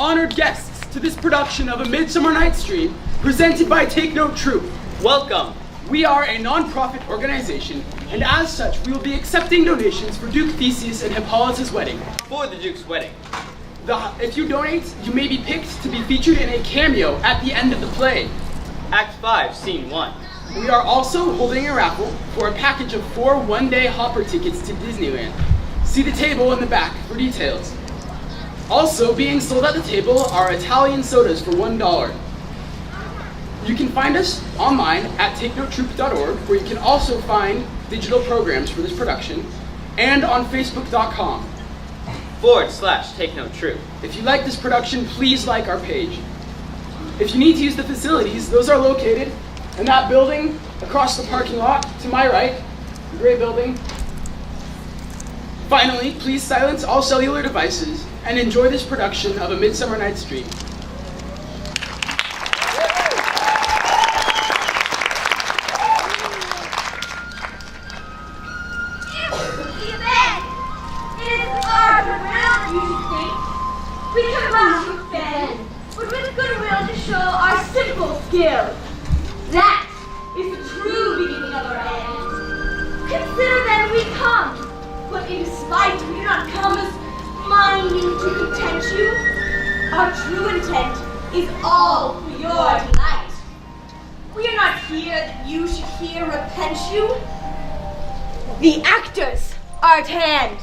honored guests to this production of A Midsummer Night's Dream, presented by Take Note Troupe. Welcome. We are a non-profit organization, and as such, we will be accepting donations for Duke Theseus and Hippolyta's wedding. For the Duke's wedding. If you donate, you may be picked to be featured in a cameo at the end of the play. Act 5, Scene 1. We are also holding a raffle for a package of 4 one-day hopper tickets to Disneyland. See the table in the back for details. Also being sold at the table are Italian sodas for $1. You can find us online at takenotroupe.org, where you can also find digital programs for this production, and on facebook.com/Take Note Troupe. If you like this production, please like our page. If you need to use the facilities, those are located in that building across the parking lot to my right, the gray building. Finally, please silence all cellular devices and enjoy this production of A Midsummer Night's Dream. We come out with Ben, but with goodwill to show our simple skill. That is the true beginning of our end. Consider then we come, but in despite we do not come as minding to content you. Our true intent is all for your delight. We are not here that you should hear repent you. The actors are at hand.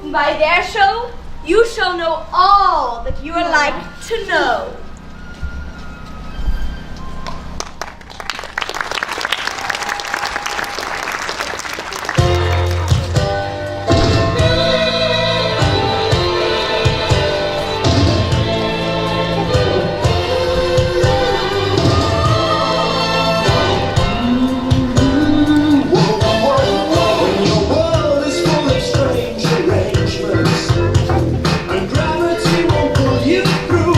And by their show, you shall know all that you are like to know. And gravity won't pull you through.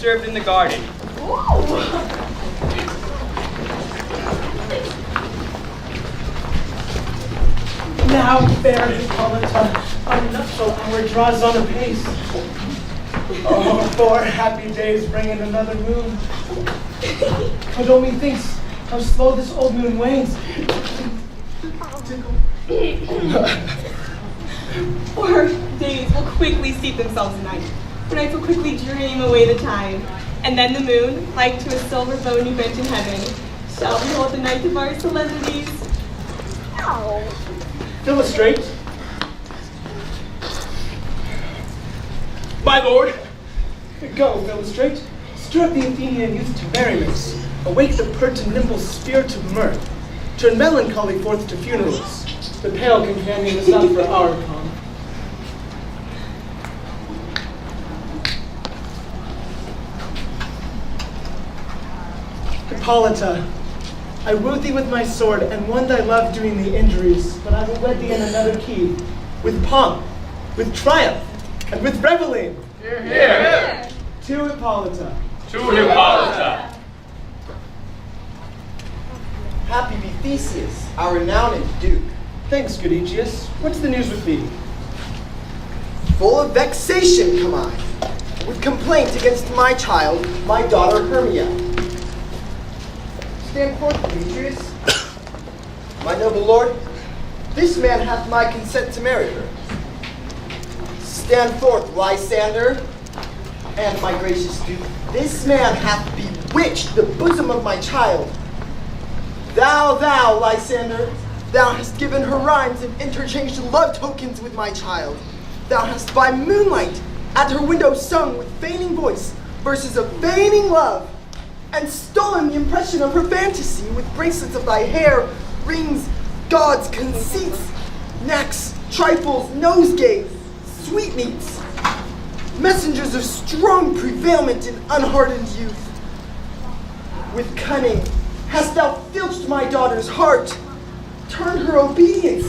served in the garden. Now, fair Hippolyta, our nuptial hour draws on apace. Oh, 4 happy days bring in another moon. But oh, methinks how slow this old moon wanes. 4 days will quickly steep themselves in night. For nights will quickly dream away the time. And then the moon, like to a silver bow new bent in heaven, shall behold the night of our solemnities. Illustrate. My lord. Go, illustrate. Stir up the Athenian youth to merriments. Awake the pert and nimble spirit of mirth. Turn melancholy forth to funerals. The pale companion is not for our calm. Hippolyta, I wooed thee with my sword, and won thy love doing thee injuries, but I will wed thee in another key, with pomp, with triumph, and with reveling. Here, here. To Hippolyta. To Hippolyta. Happy be Theseus, our renowned Duke. Thanks, good Aegeus. What's the news with thee? Full of vexation come I, with complaint against my child, my daughter Hermia. Stand forth, Demetrius. My noble lord, this man hath my consent to marry her. Stand forth, Lysander, and my gracious Duke. This man hath bewitched the bosom of my child. Thou, Lysander, thou hast given her rhymes and interchanged love tokens with my child. Thou hast by moonlight at her window sung with feigning voice verses of feigning love, and stolen the impression of her fantasy with bracelets of thy hair, rings, gauds, conceits, knacks, trifles, nosegays, sweetmeats, messengers of strong prevailment in unhardened youth. With cunning hast thou filched my daughter's heart, turned her obedience,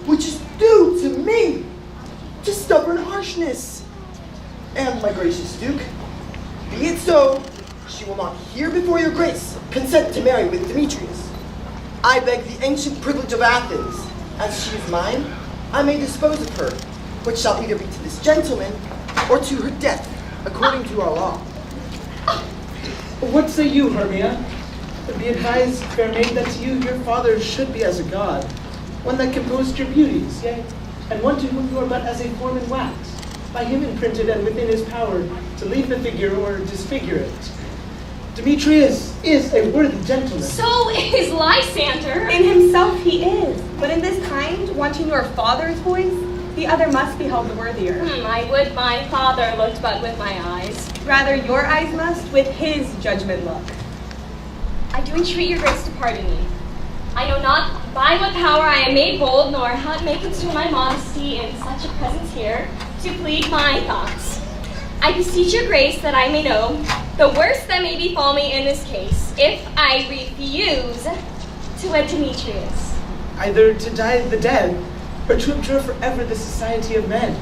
which is due to me, to stubborn harshness. And, my gracious Duke, be it so, she will not here before your grace consent to marry with Demetrius. I beg the ancient privilege of Athens. As she is mine, I may dispose of her, which shall either be to this gentleman or to her death, according to our law. What say you, Hermia? Be advised, fair maid, that to you your father should be as a god, one that composed your beauties, yea, and one to whom you are but as a form in wax, by him imprinted and within his power to leave the figure or disfigure it. Demetrius is a worthy gentleman. So is Lysander. In himself he is, but in this kind, wanting your father's voice, the other must be held the worthier. I would my father looked but with my eyes. Rather your eyes must with his judgment look. I do entreat your grace to pardon me. I know not by what power I am made bold, nor how it may consume my modesty in such a presence here, to plead my thoughts. I beseech your grace that I may know the worst that may befall me in this case, if I refuse to wed Demetrius. Either to die the dead, or to abjure forever the society of men.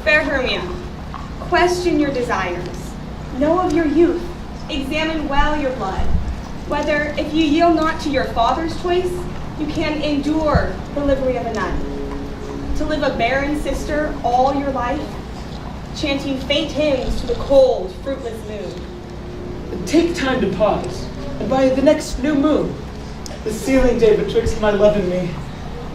Fair Hermia, question your desires. Know of your youth. Examine well your blood. Whether, if you yield not to your father's choice, you can endure the livery of a nun. To live a barren sister all your life, chanting faint hymns to the cold, fruitless moon. Take time to pause, and by the next new moon, the sealing day betwixt my love and me,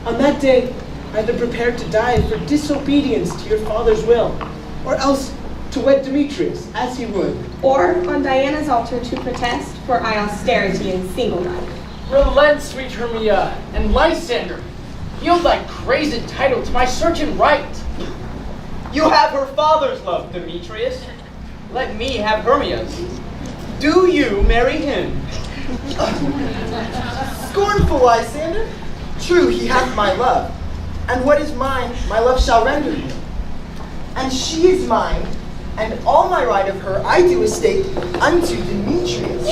on that day, either prepare to die for disobedience to your father's will, or else to wed Demetrius, as he would. Or on Diana's altar to protest for I austerity and single life. Relent, sweet Hermia, and Lysander. Yield thy crazed title to my certain right. You have her father's love, Demetrius. Let me have Hermia's. Do you marry him? Scornful Lysander, true he hath my love, and what is mine, my love shall render him. And she is mine, and all my right of her I do estate unto Demetrius.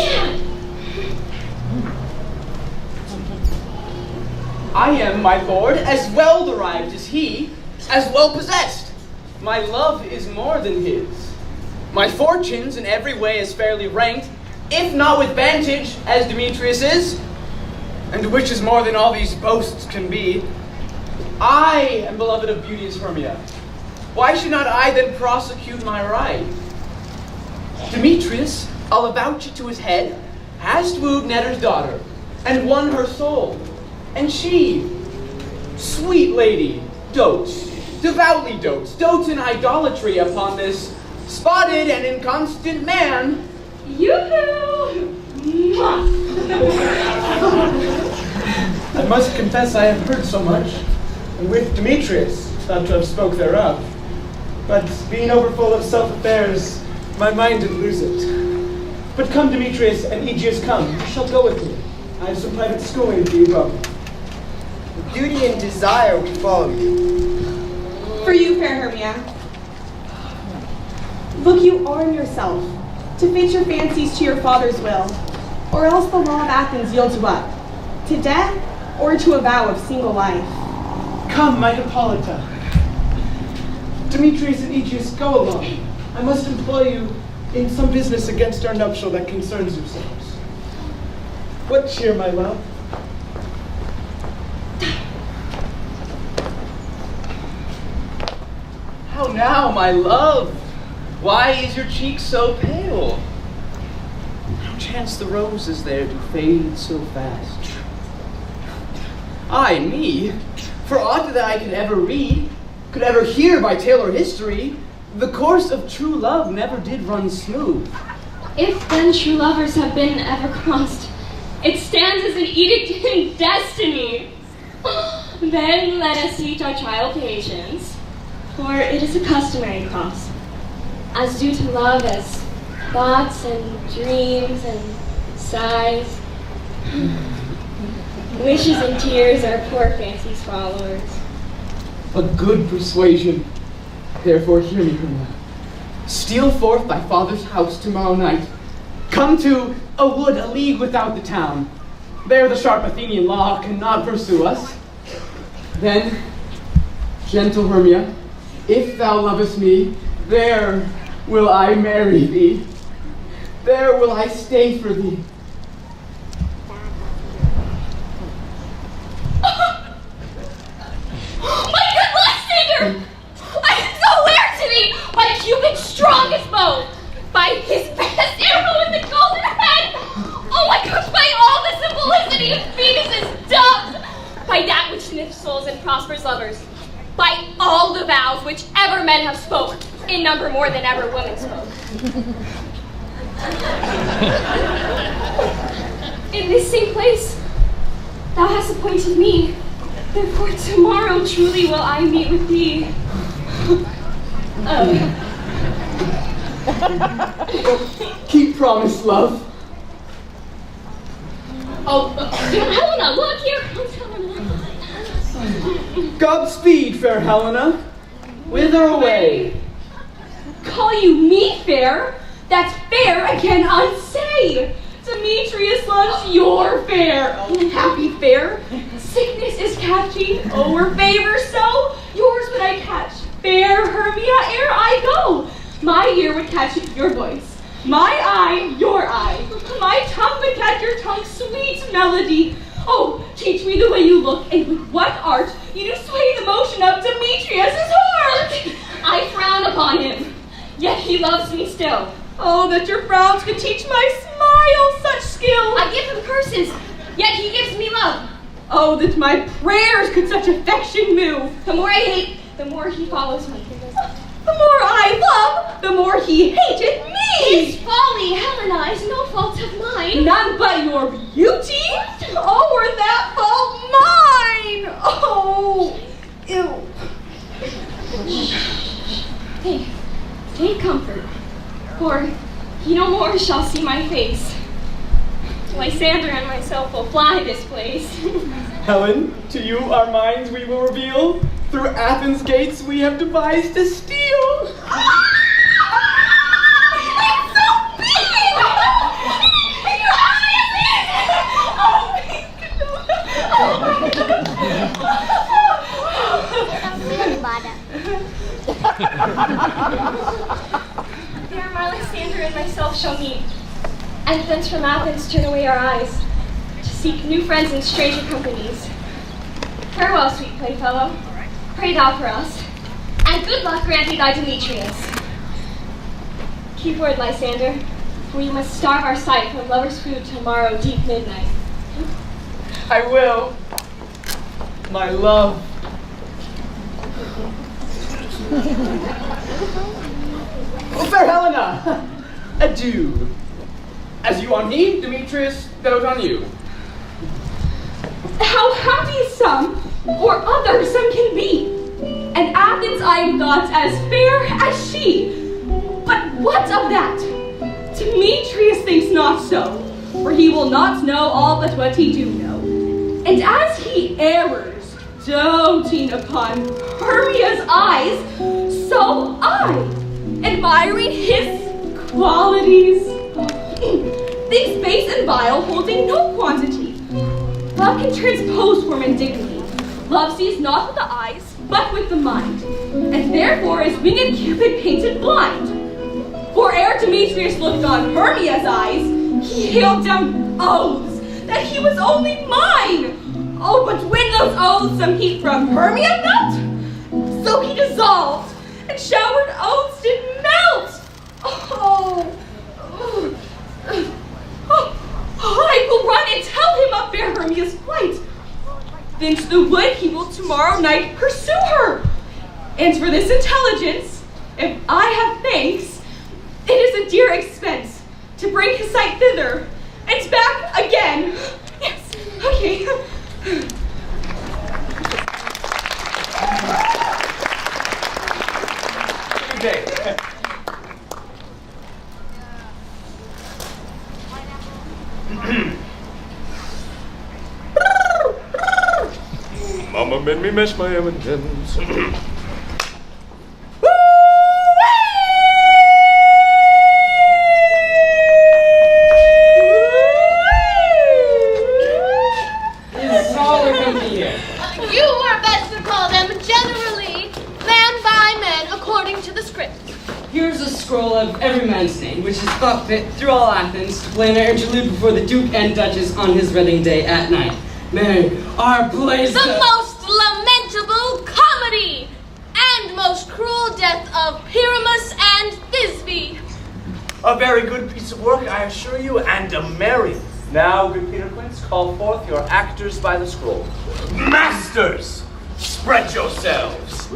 I am, my lord, as well derived as he, as well possessed. My love is more than his. My fortunes in every way is fairly ranked, if not with vantage, as Demetrius is, and which is more than all these boasts can be. I am beloved of beauteous Hermia. Why should not I then prosecute my right? Demetrius, I'll avouch it to his head, has wooed Netter's daughter, and won her soul. And she, sweet lady, dotes, devoutly dotes in idolatry upon this spotted and inconstant man. Yoo-hoo! I must confess I have heard so much, and with Demetrius, thought to have spoke thereof. But being overfull of self-affairs, my mind did lose it. But come, Demetrius, and Aegeus, come, you shall go with me. I have some private schooling for you both. Beauty and desire will follow you. For you, fair Hermia. Look you arm yourself to fit your fancies to your father's will, or else the law of Athens yields you up, to death or to a vow of single life. Come, my Hippolyta. Demetrius and Aegeus, go along. I must employ you in some business against our nuptial that concerns yourselves. What cheer, my love? How now, my love? Why is your cheek so pale? How chance the roses there to fade so fast? Ay, me, for aught that I could ever read, could ever hear by tale or history, the course of true love never did run smooth. If then true lovers have been ever crossed, it stands as an edict in destiny. Then let us teach our child patience, for it is a customary cross, as due to love as thoughts and dreams and sighs. Wishes and tears are poor fancy's followers. A good persuasion. Therefore hear me, Hermia. Steal forth thy father's house tomorrow night. Come to a wood a league without the town. There the sharp Athenian law cannot pursue us. Then, gentle Hermia, if thou lovest me, there will I marry thee. There will I stay for thee. My good Lysander! I am so wear to thee by Cupid's strongest bow, by his best arrow in the golden head! Oh my gosh, by all the simplicity of Venus's dove! By that which sniffs souls and prospers lovers, by all the vows which ever men have spoke, in number more than ever women spoke. In this same place, thou hast appointed me. Therefore tomorrow truly will I meet with thee. Keep promise, love. Helena, look here comes Helena. Godspeed, fair Helena. Whither away? Call you me fair? That's fair I can unsay. Demetrius loves your fair. Happy fair. Sickness is catching, or favor so. Yours would I catch, fair Hermia, ere I go. My ear would catch your voice, my eye your eye, my tongue would catch your tongue's sweet melody. Oh, teach me the way you look, and with what art you do sway the motion of Demetrius' heart. I frown upon him, yet he loves me still. Oh, that your frowns could teach my smile such skill. I give him curses, yet he gives me love. Oh, that my prayers could such affection move. The more I hate, the more he follows me. The more I love, the more he hated me. His folly, Helena, is no fault of mine. None but your beauty. Oh, were that fault mine. Oh, ew. Take comfort, for he no more shall see my face. Lysander and myself will fly this place. Helen, to you our minds we will reveal. Through Athens' gates we have devised to steal. It's so big! And your eyes! Oh, Dear my shall meet, and thence from Athens turn away our eyes, to seek new friends in stranger companies. Farewell, sweet playfellow. Pray thou for us, and good luck grant thee thy Demetrius. Keep word, Lysander, for we must starve our sight from lovers' food tomorrow deep midnight. I will. My love. Oh, fair Helena, adieu. As you on me, Demetrius, dote on you. How happy some, or other some can be. And Athens I am thought as fair as she. But what of that? Demetrius thinks not so, for he will not know all but what he do know. And as he errs, doting upon Hermia's eyes, so I, admiring his qualities, things base and vile holding no quantity. Love can transpose form and dignity. Love sees not with the eyes, but with the mind, and therefore is winged Cupid painted blind. For ere Demetrius looked on Hermia's eyes, he hailed down oaths that he was only mine. Oh, but when those oaths some heat from Hermia felt, so he dissolved, and showered oaths did melt. I will run and tell him of fair Hermia's flight. Then to the wood he will tomorrow night pursue her. And for this intelligence, if I have thanks, it is a dear expense to bring his sight thither and back again. Yes, okay. Okay. Mama made me mash my M&Ms. You were best to call them generally, man by man, according to the script. Here's a scroll of every man's name, which is thought fit through all Athens to play an interlude before the Duke and Duchess on his wedding day at night. May our plays The most lamentable comedy and most cruel death of Pyramus and Thisbe. A very good piece of work, I assure you, and a merry. Now, good Peter Quince, call forth your actors by the scroll. Masters, spread yourselves.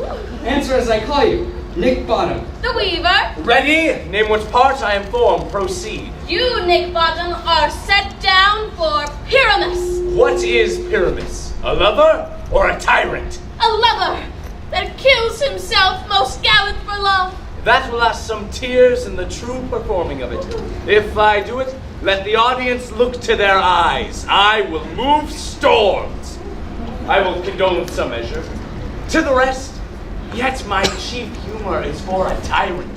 Answer as I call you. Nick Bottom. The Weaver. Ready? Name which part I am formed. Proceed. You, Nick Bottom, are set down for Pyramus. What is Pyramus? A lover or a tyrant? A lover that kills himself most gallant for love. That will ask some tears in the true performing of it. If I do it, let the audience look to their eyes. I will move storms. I will condole in some measure. To the rest, yet my chief humor is for a tyrant.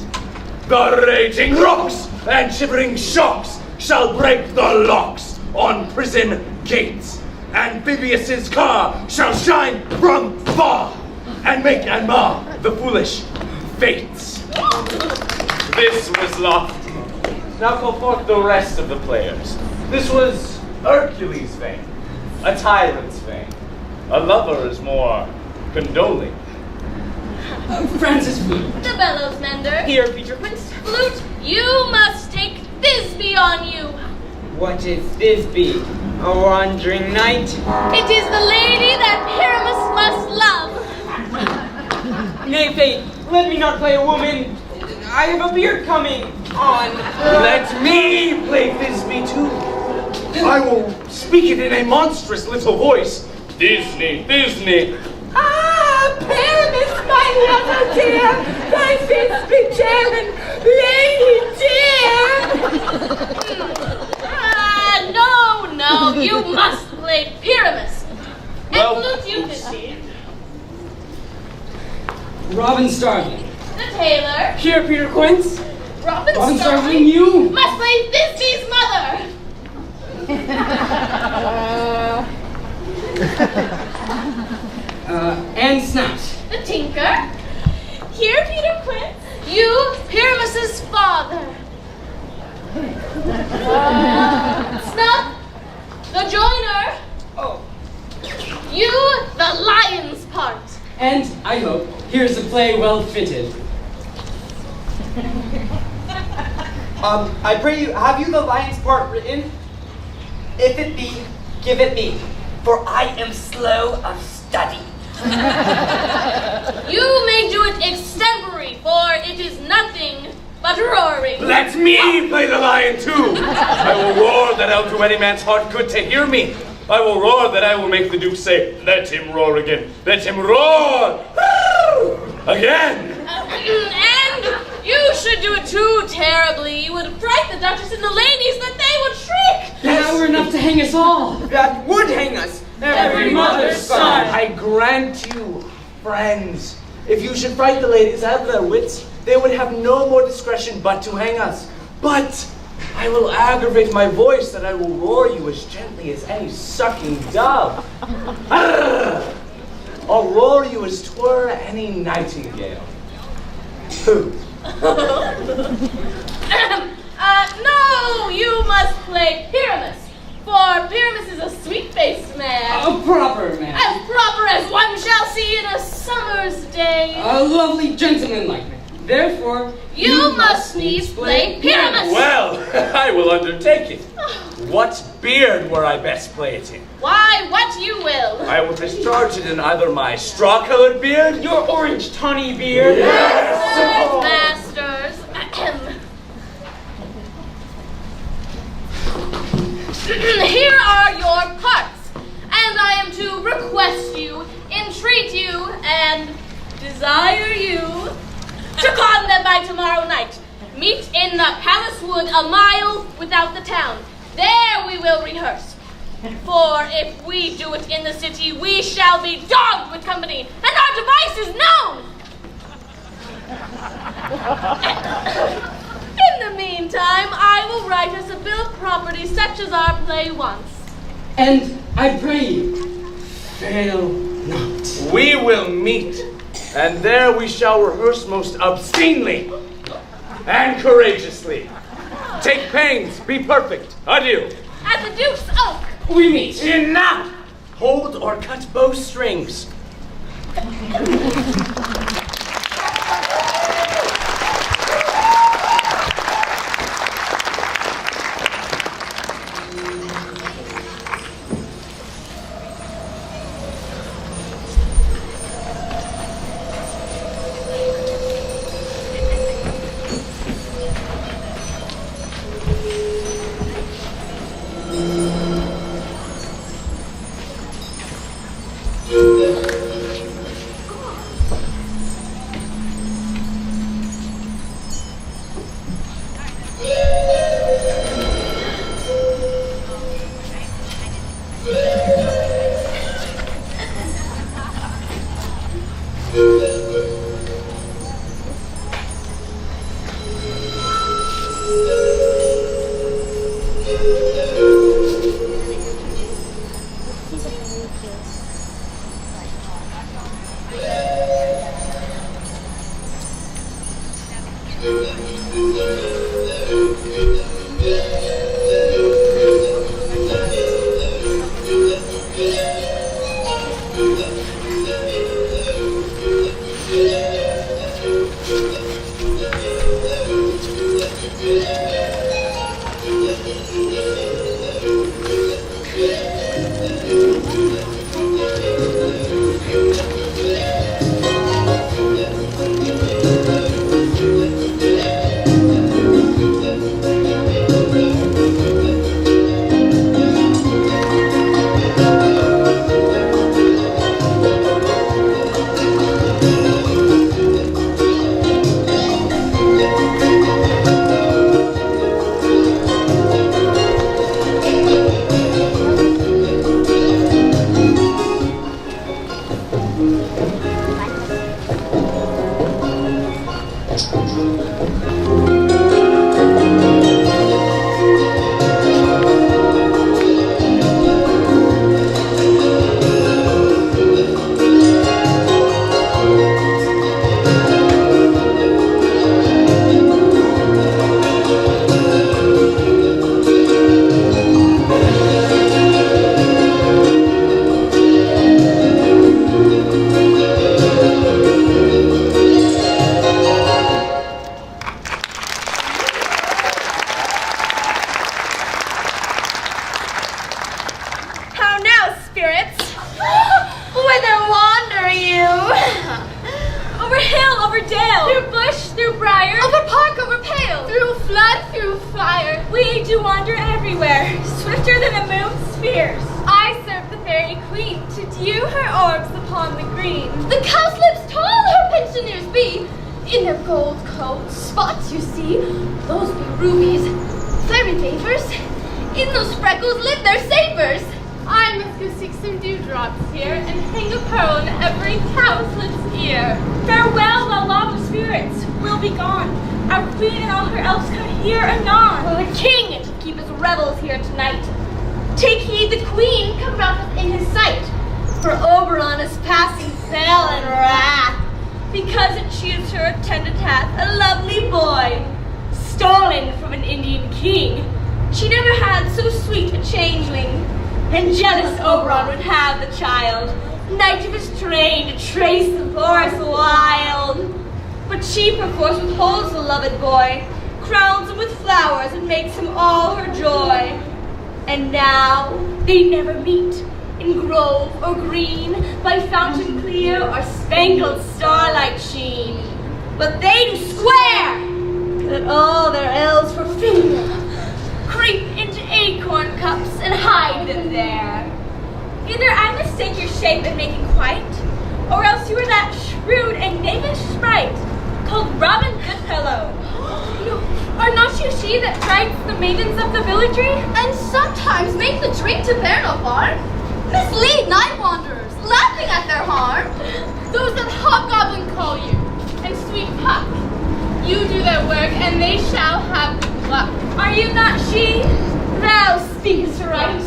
The raging rocks and shivering shocks shall break the locks on prison gates. Amphibius's car shall shine from far and make and mar the foolish fates. This was lofty. Now call forth the rest of the players. This was Hercules' vein, a tyrant's vein. A lover is more condoling. Francis Flute. The bellows mender. Here, Peter Quince. Flute, you must take Thisbe on you. What is Thisbe? A wandering knight? It is the lady that Pyramus must love. Nay, Fate, let me not play a woman. I have a beard coming on. Let me play Thisbe too. I will speak it in a monstrous little voice. Disney, Disney. Ah, Pyramus, my lover dear, thy Thisbe darling, lady dear. No, you must play Pyramus. And Well, Flute, you proceed. Robin Starveling. The tailor. Here, Peter Quince. Robin Starveling, Starveling you. must play Thisbe's mother. And Snout. The tinker. Here, Peter Quince. You, Pyramus's father. And, I hope, here's a play well fitted. I pray you, have you the lion's part written? If it be, give it me, for I am slow of study. You may do it extempore, for it is nothing but roaring. Let me play the lion too. I will roar that I'll do any man's heart good to hear me. I will roar that I will make the Duke say, let him roar again. Let him roar. Again. And you should do it too terribly. You would fright the Duchess and the ladies that they would shriek. Now we're enough to hang us all. That would hang us. Every mother's son. I grant you, friends, if you should fright the ladies out of their wits, they would have no more discretion but to hang us. But I will aggravate my voice that I will roar you as gently as any sucking dove. I'll roar you as 'twere any nightingale. Who? No, you must play Pyramus. For Pyramus is a sweet-faced man. A proper man. As proper as one shall see in a summer's day. A lovely gentleman-like man. Therefore, You must needs play Pyramus. Well, I will undertake it. What beard were I best play it in? Why, what you will. I will discharge it in either my straw-colored beard, Your orange tawny beard. Masters. Here are your parts, and I am to request you, entreat you, and desire you to con them by tomorrow night. Meet in the palace wood a mile without the town. There we will rehearse. For if we do it in the city, we shall be dogged with company, and our device is known. In the meantime, I will write us a bill of property such as our play wants. and I pray you, fail not. we will meet, and there we shall rehearse most obscenely and courageously. Take pains, be perfect. Adieu. At the Duke's Oak. We meet. Enough! Hold or cut bowstrings. spirits. Whither wander you? Over hill, over dale. Through bush, through briar. Over park, over pale. Through flood, through fire. We do wander everywhere, swifter than the moon's spheres. I serve the fairy queen To dew her orbs upon the green. The cowslips tall her pensioners be. In their gold coats, spots you see, those be rubies, fairy favors. In those freckles live their savors. I must go seek some dewdrops here and hang a pearl in every cowslip's ear. Farewell, thou lava spirits, we'll be gone. Our queen and all her elves come here anon. For the king to keep his revels here tonight. Take heed, the queen cometh in his sight. For Oberon is passing fell in wrath, because it sheaves her attendant hath a lovely boy, stolen from an Indian king. She never had so sweet a changeling, and jealous Oberon would have the child, knight of his train to trace the forest wild. But she perforce withholds the loved boy, crowns him with flowers, and makes him all her joy. And now they never meet, in grove or green, by fountain clear or spangled starlight sheen. But they do swear that all their elves for finger creep into acorn cups and hide them there. Either I mistake your shape and make it quite, or else you are that shrewd and knavish sprite called Robin Goodfellow. No, are not you she that drags the maidens of the villagery, and sometimes make the drink to bear no harm? Mislead night wanderers, laughing at their harm. Those that hobgoblin call you, and sweet Puck. You do their work, and they shall have good luck. Are you not she? Thou speakest right.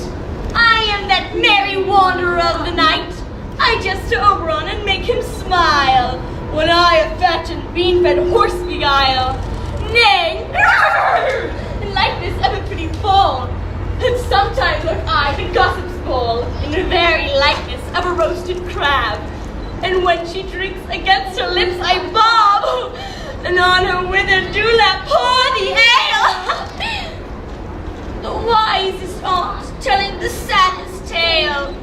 I am that merry wanderer of the night. I jest to Oberon and make him smile, when I a fat and bean-fed horse beguile. Nay, in likeness of a pretty foal, and sometimes look I the gossip's bowl, in the very likeness of a roasted crab. And when she drinks against her lips I bob, and on her withered dewlap pour the ale. The wisest aunt telling the saddest tale,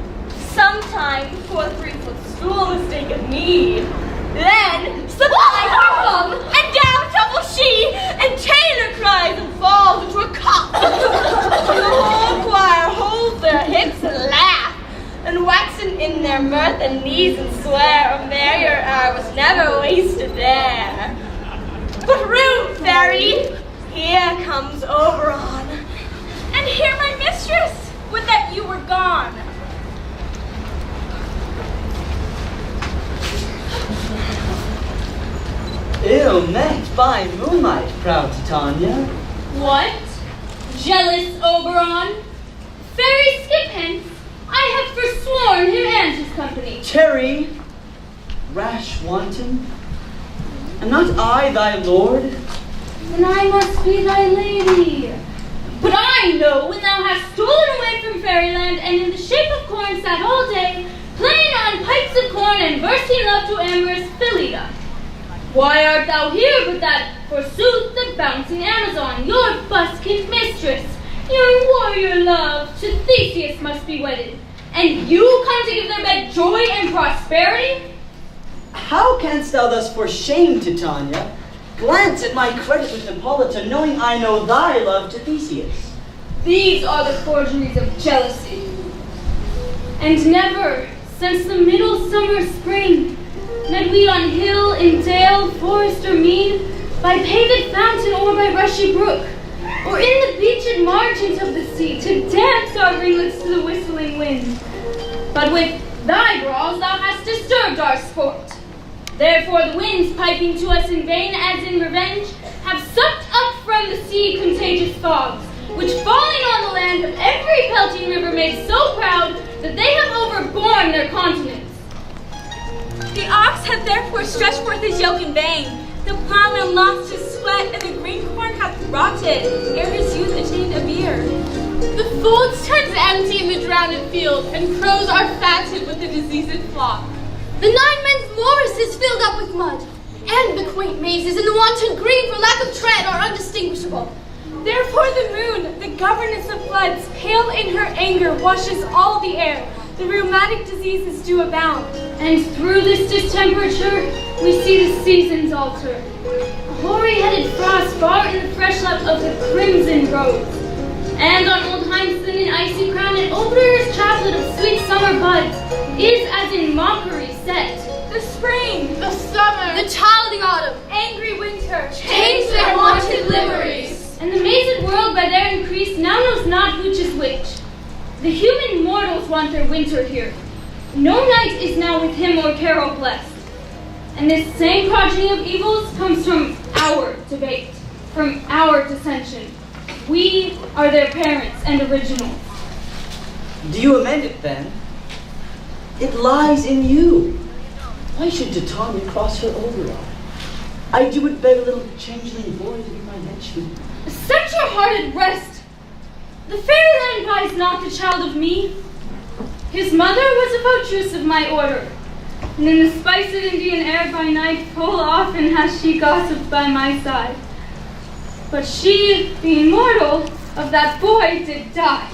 sometime for a 3-foot stool mistake of me. Then slip I her home, and down tumbles she, and Taylor cries and falls into a cup. The whole choir holds their hips and laugh, and waxen in their mirth and knees and swear a merrier hour was never wasted there. But room, fairy, here comes Oberon, and here my mistress, would that you were gone. Ill met by moonlight, proud Titania. What? Jealous Oberon? Fairy, skip hence. I have forsworn him and his company. Terry, rash wanton, am not I thy lord? Then I must be thy lady. But I know when thou hast stolen away from fairyland and in the shape of corn sat all day, playing on pipes of corn and versing love to amorous Philida. Why art thou here but that, forsooth, the bouncing Amazon, your buskined mistress, your warrior love, to Theseus must be wedded, and you come to give their bed joy and prosperity? How canst thou thus for shame, Titania, glance at my credit with Hippolyta, knowing I know thy love to Theseus? These are the forgeries of jealousy. And never, since the middle summer spring, met we on hill, in dale, forest, or mead, by paved fountain or by rushy brook, or in the beached margins of the sea, to dance our ringlets to the whistling wind. But with thy brawls thou hast disturbed our sport. Therefore the winds, piping to us in vain as in revenge, have sucked up from the sea contagious fogs, which falling on the land of every pelting river made so proud that they have overborne their continents. The ox hath therefore stretched forth his yoke in vain. The plowman lost his sweat, and the green corn hath rotted, ere his youth attained a beard. The folds turns empty in the drowned field, and crows are fatted with the diseased flock. The 9 men's morris is filled up with mud, and the quaint mazes in the wanton green for lack of tread are undistinguishable. Therefore the moon, the governess of floods, pale in her anger, washes all the air, The rheumatic diseases do abound. And through this distemperature, we see the seasons alter. A hoary-headed frost bar in the fresh light of the crimson rose. And on old hinds thin and icy crown, an odorous chaplet of sweet summer buds is as in mockery set. The spring, The summer, the childy autumn, angry winter, change their wonted liveries. And the mazed world by their increase now knows not which is which. The human mortals want their winter here. No night is now with him or peril blessed. And this same progeny of evils comes from our debate, from our dissension. We are their parents and originals. Do you amend it then? It lies in you. Why should Titania cross her overall? I do it beg a little changeling boy to be my henchman. Set your heart at rest. The fairyland buys not the child of me. His mother was a votress of my order, and in the spiced Indian air by night full often has she gossiped by my side. But she, being mortal, of that boy did die.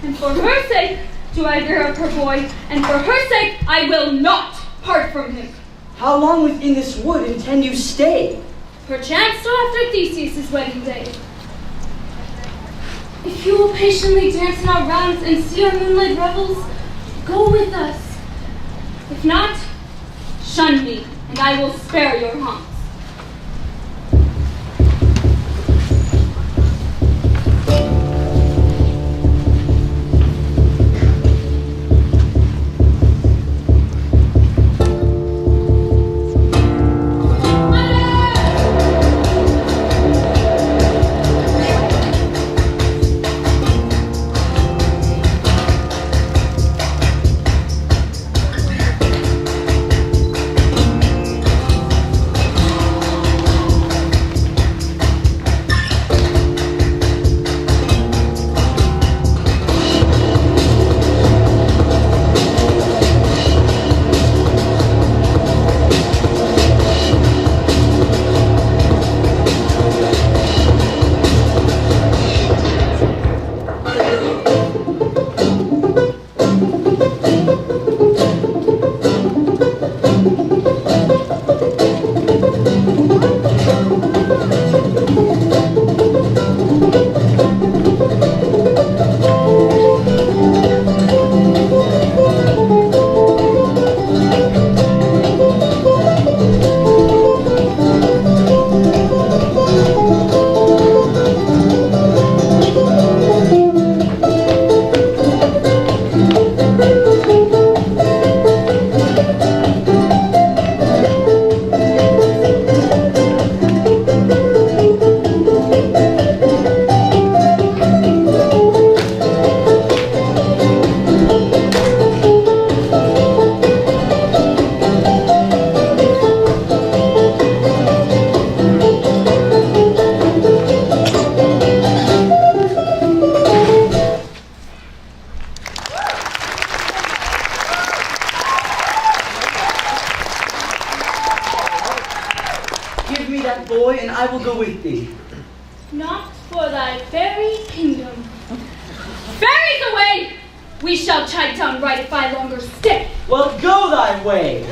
And for her sake do I bear up her boy, and for her sake I will not part from him. How long within this wood intend you stay? Perchance till after Theseus' wedding day. If you will patiently dance in our rounds and see our moonlight revels, go with us. If not, shun me, and I will spare your haunts. that boy, and I will go with thee. Not for thy fairy kingdom. Fairies away! We shall chide down right if I longer stay. Well, go thy way.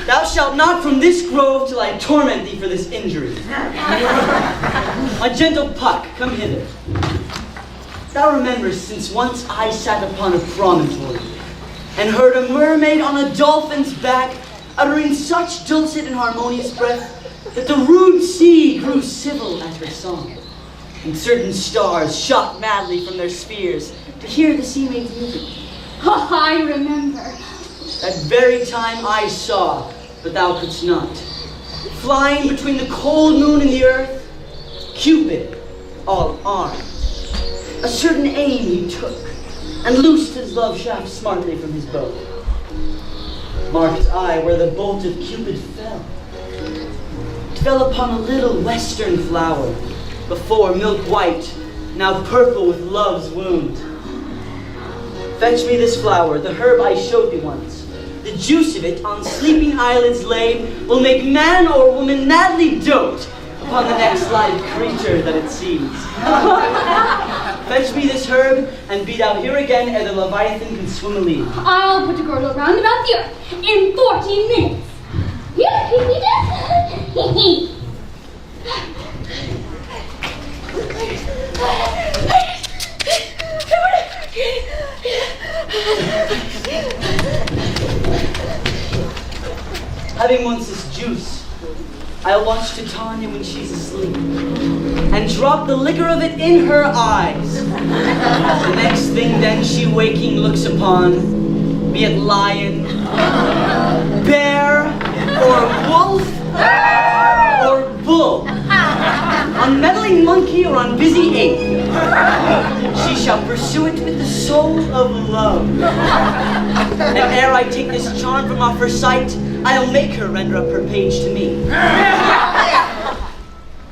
Thou shalt not from this grove till I torment thee for this injury. My gentle Puck, come hither. Thou rememberest since once I sat upon a promontory and heard a mermaid on a dolphin's back uttering such dulcet and harmonious breath that the rude sea grew civil at her song, and certain stars shot madly from their spheres to hear the sea maid's music. Oh, I remember. That very time I saw, but thou couldst not, flying between the cold moon and the earth, Cupid, all armed. A certain aim he took, and loosed his love shaft smartly from his bow. Marked I where the bolt of Cupid fell. It fell upon a little western flower, before milk white, now purple with love's wound. Fetch me this flower, the herb I showed thee once. The juice of it, on sleeping eyelids laid, will make man or woman madly dote upon the next live creature that it sees. Fetch me this herb, and be thou here again ere the Leviathan can swim a league. I'll put a girdle round about the earth in 14 minutes. Having once this juice, I'll watch Titania when she's asleep, and drop the liquor of it in her eyes. The next thing then she waking looks upon, be it lion, bear, or wolf, or bull, on meddling monkey or on busy ape, she shall pursue it with the soul of love. And ere I take this charm from off her sight, I'll make her render up her page to me.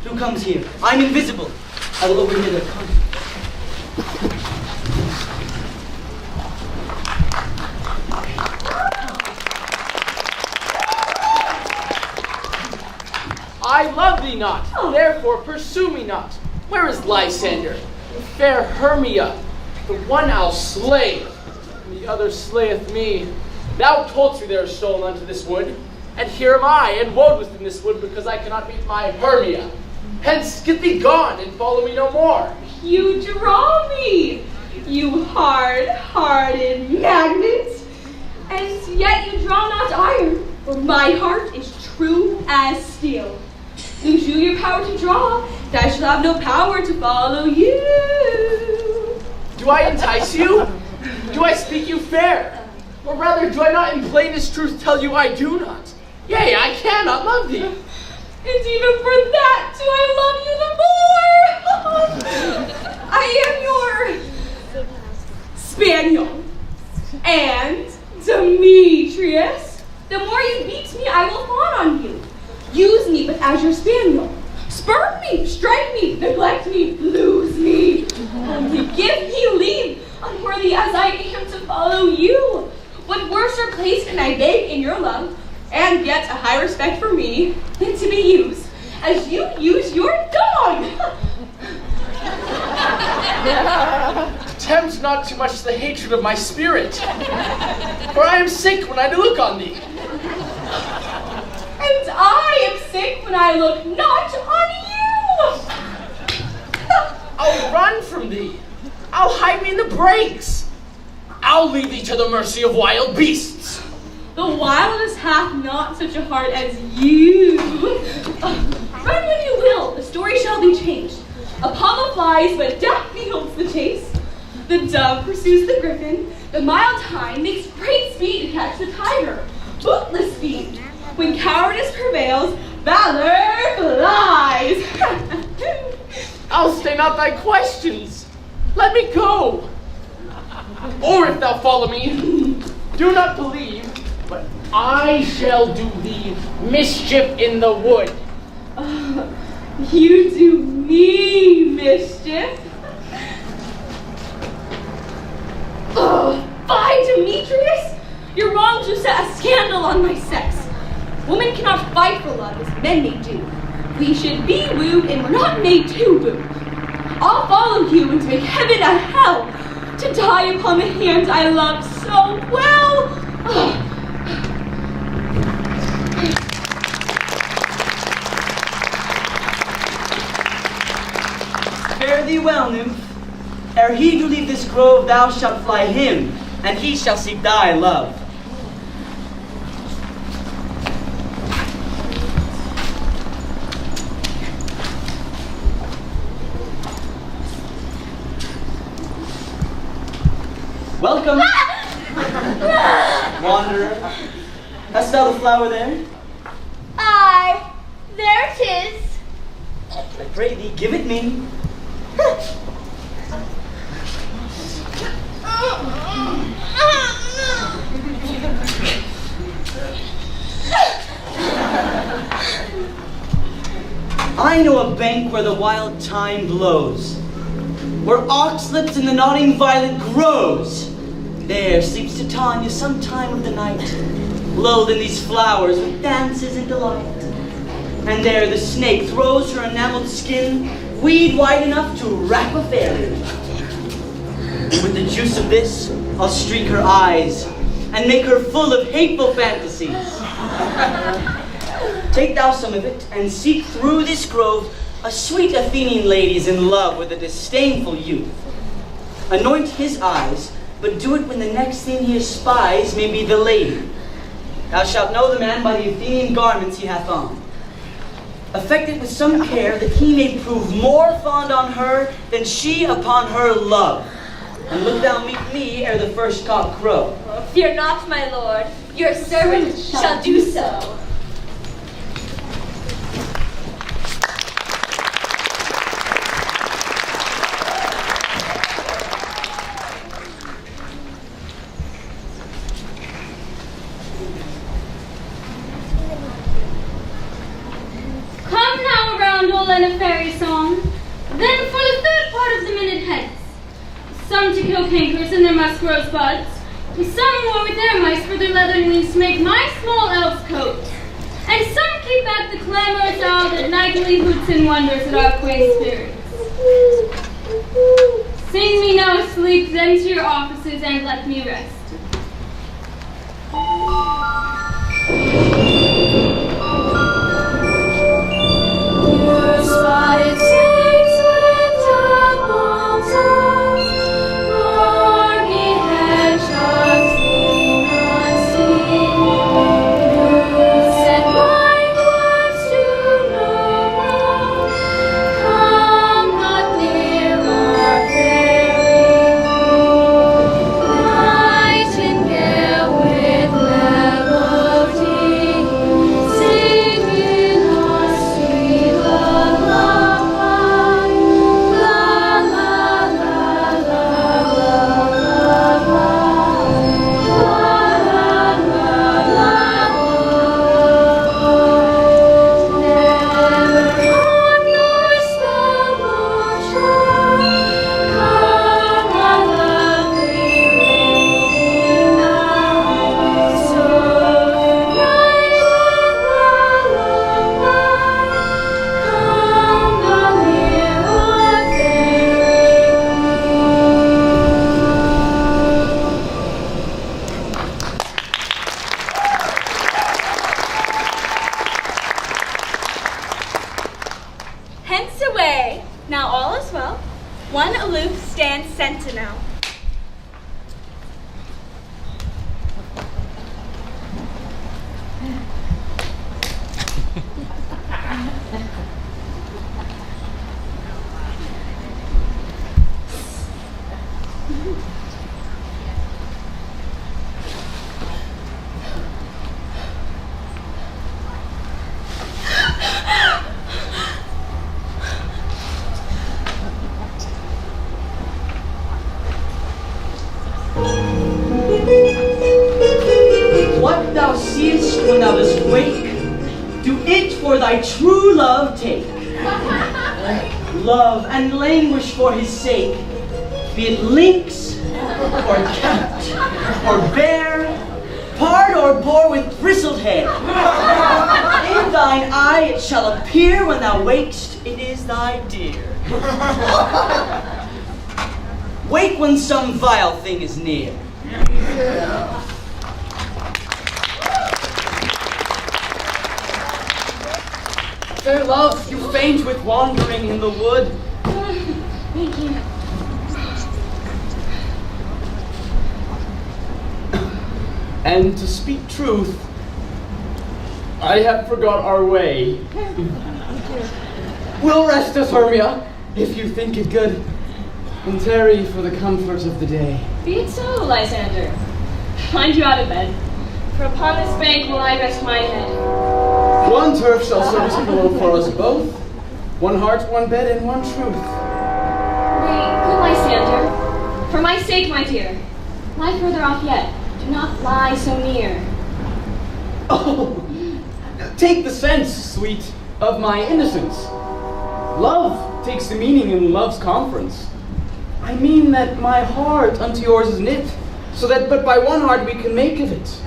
Who comes here? I'm invisible. I will overhear their conference. I love thee not, therefore pursue me not. Where is Lysander? Fair Hermia, the one I'll slay, and the other slayeth me. Thou toldst me they are stolen unto this wood, and here am I, and woed within this wood, because I cannot meet my Hermia. Hence, get thee gone, and follow me no more. You draw me, you hard-hearted magnet, and yet you draw not iron, for my heart is true as steel. Lose you your power to draw, and I shall have no power to follow you. Do I entice you? Do I speak you fair? Or rather, do I not in plainest truth tell you I do not? Yea, I cannot love thee. And even for that do I love you the more. I am your spaniel. And Demetrius, the more you beat me, I will fawn on you. Use me but as your spaniel. Spurn me, strike me, neglect me, lose me. Only give me leave, unworthy as I am to follow you. What worser place can I beg in your love, and yet a high respect for me, than to be used as you use your dog? Tempt not too much the hatred of my spirit, for I am sick when I do look on thee. And I am sick when I look not on you. I'll run from thee. I'll hide me in the brakes. I'll leave thee to the mercy of wild beasts. The wildest hath not such a heart as you. Run when you will, the story shall be changed. Apollo flies, but Daphne holds the chase. The dove pursues the griffin. The mild hind makes great speed to catch the tiger. Bootless speed. When cowardice prevails, valor flies. I'll stay not thy questions. Let me go. Or if thou follow me, do not believe, but I shall do thee mischief in the wood. You do me mischief? Fie, Demetrius! You're wrong to set a scandal on my sex. Women cannot fight for love as men may do. We should be wooed and we're not made to woo. I'll follow you and make heaven a hell to die upon the hand I love so well. Fare thee well, nymph. Ere he do leave this grove, thou shalt fly him, and he shall seek thy love. Welcome, wanderer. Hast thou the flower there? Aye, there it is. I pray thee, give it me. I know a bank where the wild thyme blows, where oxlips and the nodding violet grows. There sleeps Titania some time of the night, lulled in these flowers with dances and delight. And there the snake throws her enameled skin, weed wide enough to wrap a fairy. With the juice of this, I'll streak her eyes and make her full of hateful fantasies. Take thou some of it, and seek through this grove a sweet Athenian lady is in love with a disdainful youth. Anoint his eyes, but do it when the next thing he espies may be the lady. Thou shalt know the man by the Athenian garments he hath on. Affect it with some care, that he may prove more fond on her than she upon her love. And look thou meet me ere the first cock crow. Fear not, my lord. Your servant shall do so. Come now, a roundel and a fairy song. Then for the third part of the minute hence. Some to kill cankers in their musk rose buds. Some war with their mice for their leathern wings to make my small elf's coat. And some keep back the clamorous owl that nightly hoots and wonders at our quaint spirits. Sing me no sleep, then to your offices and let me rest. Your spotted snakes with double toes, rocky hedgehogs lean unseen. You said mine was to no wrong. Come not near our fairy queen. Nightingale with melody, singing our sweet lullaby. La la la la la la la la la. Never on your spell will charm. Come on, lovely lady now. So night lullaby. Come now near our fairy Hence away. Now all is well. One aloof stands sentinel. What thou seest when thou dost wake, do it for thy true love take. Love and languish for his sake, be it lynx, or cat, or bear, pard or boar with bristled hair. In thine eye it shall appear when thou wakest, it is thy dear. Wake when some vile thing is near. Fair love, you faint with wandering in the wood. Thank you. And to speak truth, I have forgot our way. We'll rest us, Hermia, if you think it good, and tarry for the comfort of the day. Be it so, Lysander. Find you out of bed, for upon this bank will I rest my head. One turf shall serve as a pillow for us both, one heart, one bed, and one truth. Nay, good Lysander, for my sake, my dear, lie further off yet. Do not lie so near. Oh, take the sense, sweet, of my innocence. Love takes the meaning in love's conference. I mean that my heart unto yours is knit, so that but by one heart we can make of it.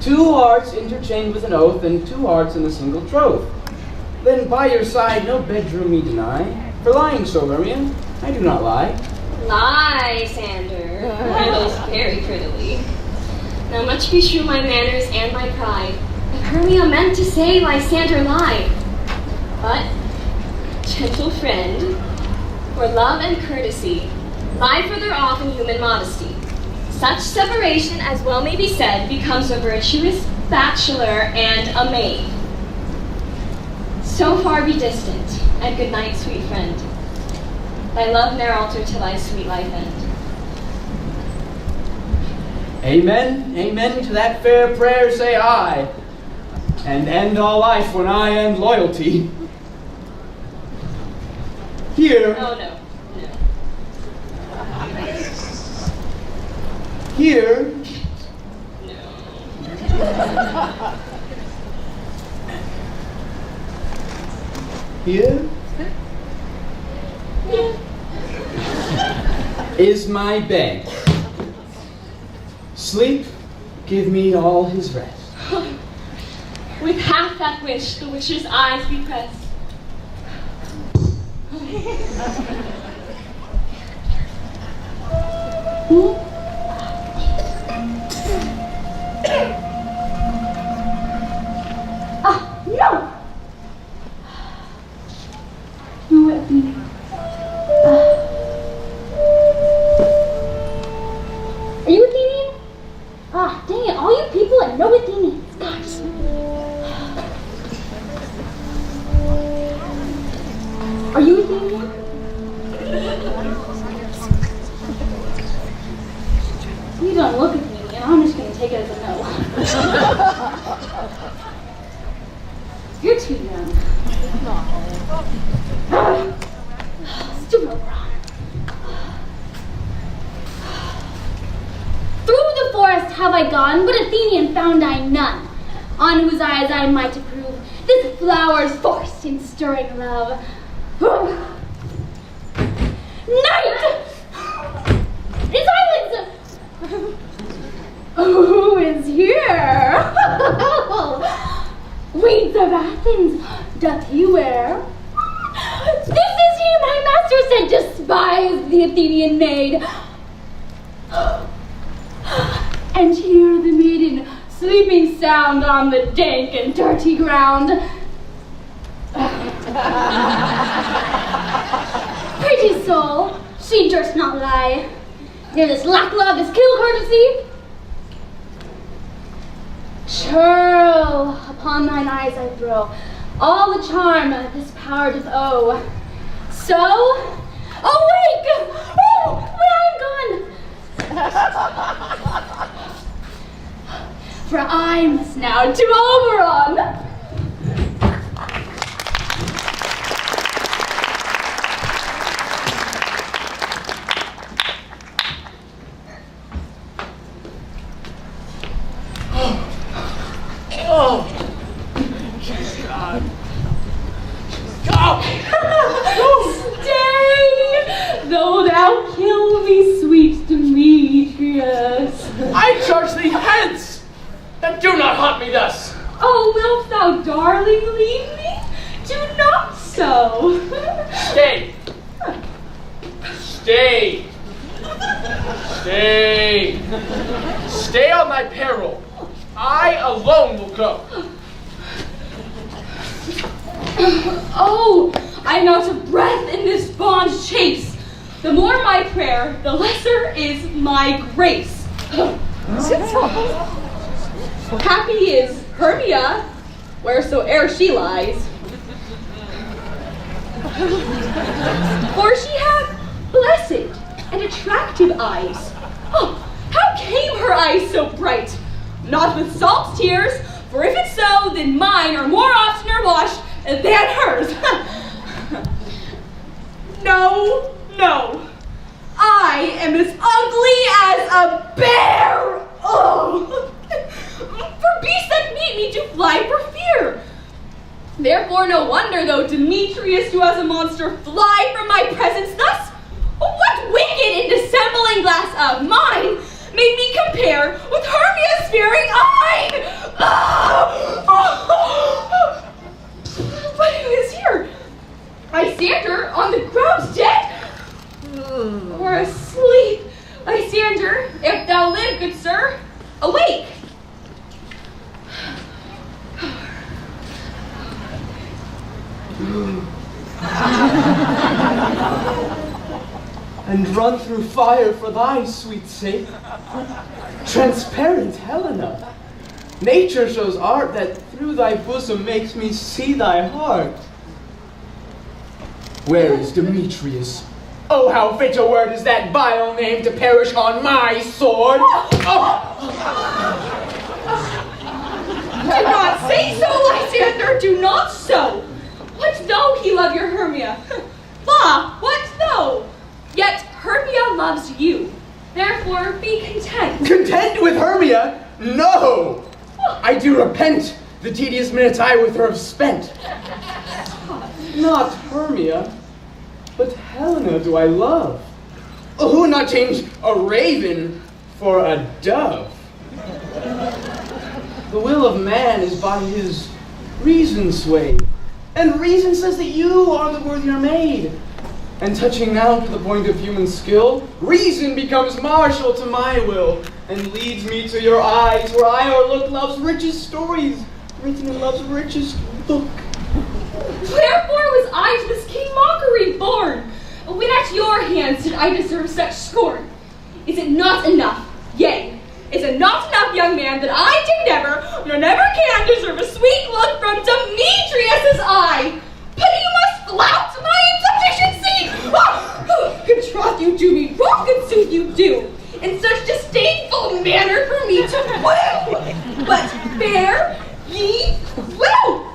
Two hearts interchained with an oath, and two hearts in a single troth. Then by your side no bedroom me deny, for lying so, Hermia, I do not lie. Lysander riddles very prettily. Now much beshrew my manners and my pride, if Hermia meant to say Lysander lied. But, gentle friend, for love and courtesy lie further off in human modesty. Such separation, as well may be said, becomes a virtuous bachelor and a maid. So far be distant, and good night, sweet friend. Thy love ne'er alter to thy sweet life end. Amen, amen to that fair prayer say I, and end all life when I end loyalty. Here. Oh, no. Here. Here is my bed. Sleep, give me all his rest. With half that wish, the wisher's eyes be pressed. No! You would be. Are you Athenian? Ah, dang it, all you people are no Athenians. Gosh. Are you Athenian? You don't look Athenian, I'm just gonna take it as a no. You're too young. Stupid Ron. Through the forest have I gone, but Athenian found I none, on whose eyes I might approve this flower's forced in stirring love. Night! In silence! Who is here? Weeds of Athens doth he wear? This is he my master said despise the Athenian maid. And hear the maiden sleeping sound on the dank and dirty ground. Pretty soul, she durst not lie. Near this lack love, this kill courtesy. Churl, upon thine eyes I throw all the charm this power doth owe. So, awake! Oh, when I am gone! For I must now to Oberon. Oh! God. Oh! Stay, though thou kill me, sweet Demetrius. I charge thee hence, and do not haunt me thus. Oh, wilt thou, darling, leave me? Do not so. Stay. Stay. Stay. Stay on thy peril. I alone will go. Oh, I'm out of breath in this bond chase. The more my prayer, the lesser is my grace. Happy is Hermia, wheresoe'er she lies. For she hath blessed and attractive eyes. Oh, how came her eyes so bright? Not with salt tears, for if it's so, then mine are more oftener washed than hers. No, no. I am as ugly as a bear. Oh. For beasts that meet me do fly for fear. Therefore no wonder, though Demetrius, you as a monster, fly from my presence thus. What wicked and dissembling glass of mine made me compare with Hermia's fearing eye? But who is here? I stand her on the ground dead? or asleep. Lysander, if thou live, good sir, awake. And run through fire for thy sweet sake. Transparent Helena, nature shows art that through thy bosom makes me see thy heart. Where is Demetrius? Oh, how fit a word is that vile name to perish on my sword! Do not say so, Lysander, do not so. What though he love your Hermia? Bah, what though? Yet Hermia loves you. Therefore, be content. Content with Hermia? No! I do repent the tedious minutes I with her have spent. Not Hermia, but Helena do I love. Who would not change a raven for a dove? The will of man is by his reason swayed, and reason says that you are the worthier maid. And touching now to the point of human skill, reason becomes martial to my will, and leads me to your eyes, where I o'erlook love's richest stories, written in love's richest book. Wherefore was I to this king mockery born? When at your hands did I deserve such scorn? Is it not enough, yea, is it not enough, young man, that I did never, nor never can deserve a sweet look from Demetrius's eye? But you must flout my insufficiency! Good troth you do me wrong, good sooth you do, in such disdainful manner for me to woo! But fare ye well!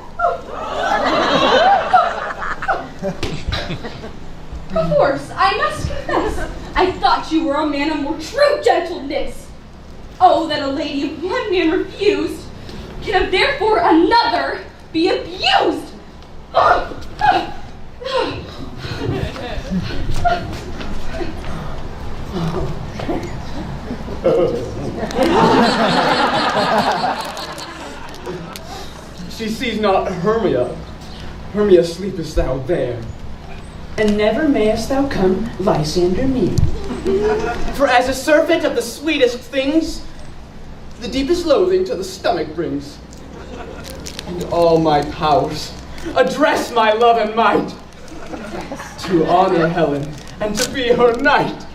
Perforce, I must confess, I thought you were a man of more true gentleness. Oh, that a lady of one man refused, can of therefore another be abused. She sees not Hermia. Hermia, sleepest thou there? And never mayest thou come, Lysander, me. For as a surfeit of the sweetest things, the deepest loathing to the stomach brings. And all my powers address my love and might to honor Helen and to be her knight.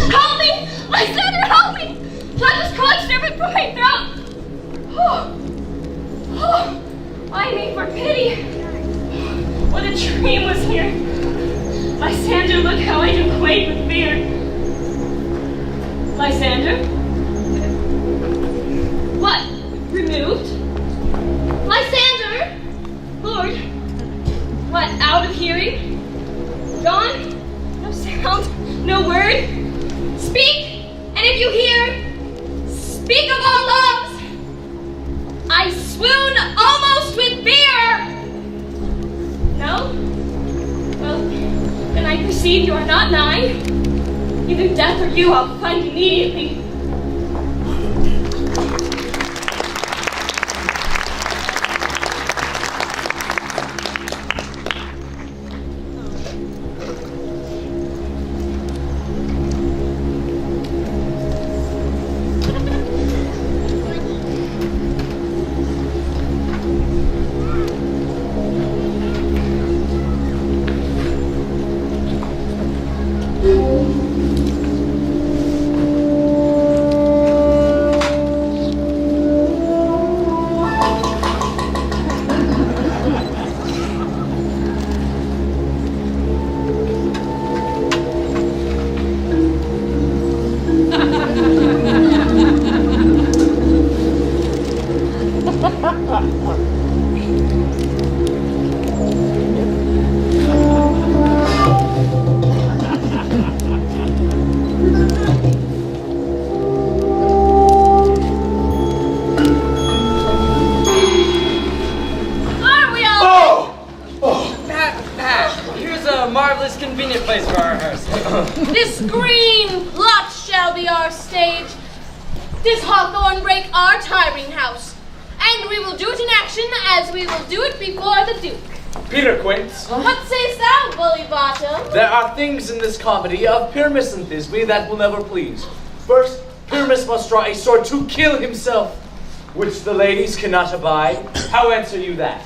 Help me! Lysander, help me! Blood was constantly from my throat! I need for pity. What a dream was here. Lysander, look how I do quake with fear. Lysander? What? Removed? Lysander? Lord? What, out of hearing? Gone? No sound? No word? Speak! And if you hear, speak of all loves! I swoon almost with fear! No? Well, then I perceive you are not nigh. Either death or you I'll find immediately. Here's a marvelous, convenient place for our house. This green plot shall shall be our stage. This hawthorn brake our tiring house. And we will do it in action as we will do it before the Duke. Peter Quince. What sayst thou, Bully Bottom? There are things in this comedy of Pyramus and Thisbe that will never please. First, Pyramus must draw a sword to kill himself, which the ladies cannot abide. How answer you that?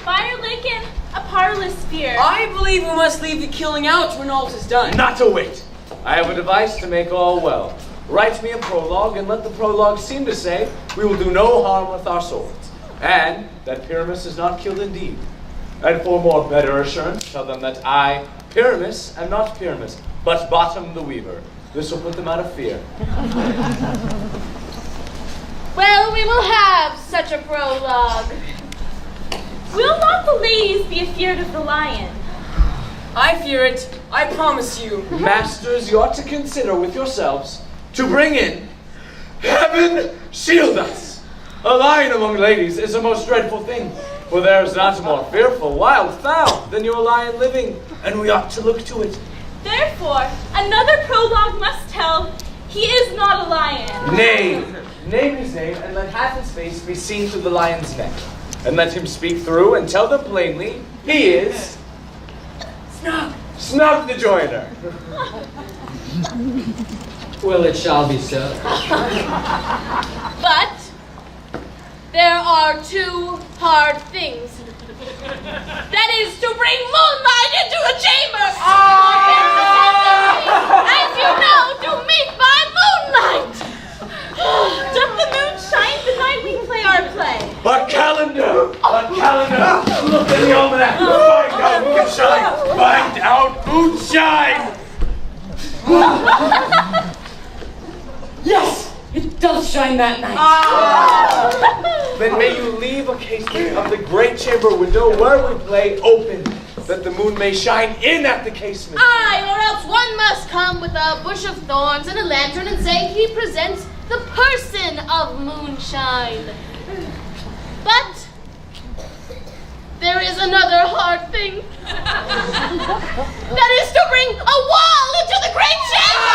Fire Lincoln, a parlous fear. I believe we must leave the killing out when all is done. Not a whit. I have a device to make all well. Write me a prologue, and let the prologue seem to say, we will do no harm with our swords, and that Pyramus is not killed indeed. And for more better assurance, tell them that I, Pyramus, am not Pyramus, but Bottom the Weaver. This will put them out of fear. Well, we will have such a prologue. Will not the ladies be afeard of the lion? I fear it, I promise you. Masters, you ought to consider with yourselves to bring in, heaven shield us! A lion among ladies is a most dreadful thing, for there is not a more fearful wild fowl than your lion living, and we ought to look to it. Therefore, another prologue must tell he is not a lion. Name his name, and let half his face be seen through the lion's neck. And let him speak through and tell them plainly, he is... Snug the joiner. Well, it shall be so. But there are two hard things. That is to bring moonlight into the chamber. As you know, to meet by moonlight. Doth the moon shine the night we play our play? A calendar! Look in the almanac! Find out moonshine! Find out moonshine! Yes! It does shine that night. Then may you leave a casement of the great chamber window where we play open, that the moon may shine in at the casement. Aye, or else one must come with a bush of thorns and a lantern and say he presents the person of moonshine. But there is another hard thing. That is to bring a wall into the great chamber.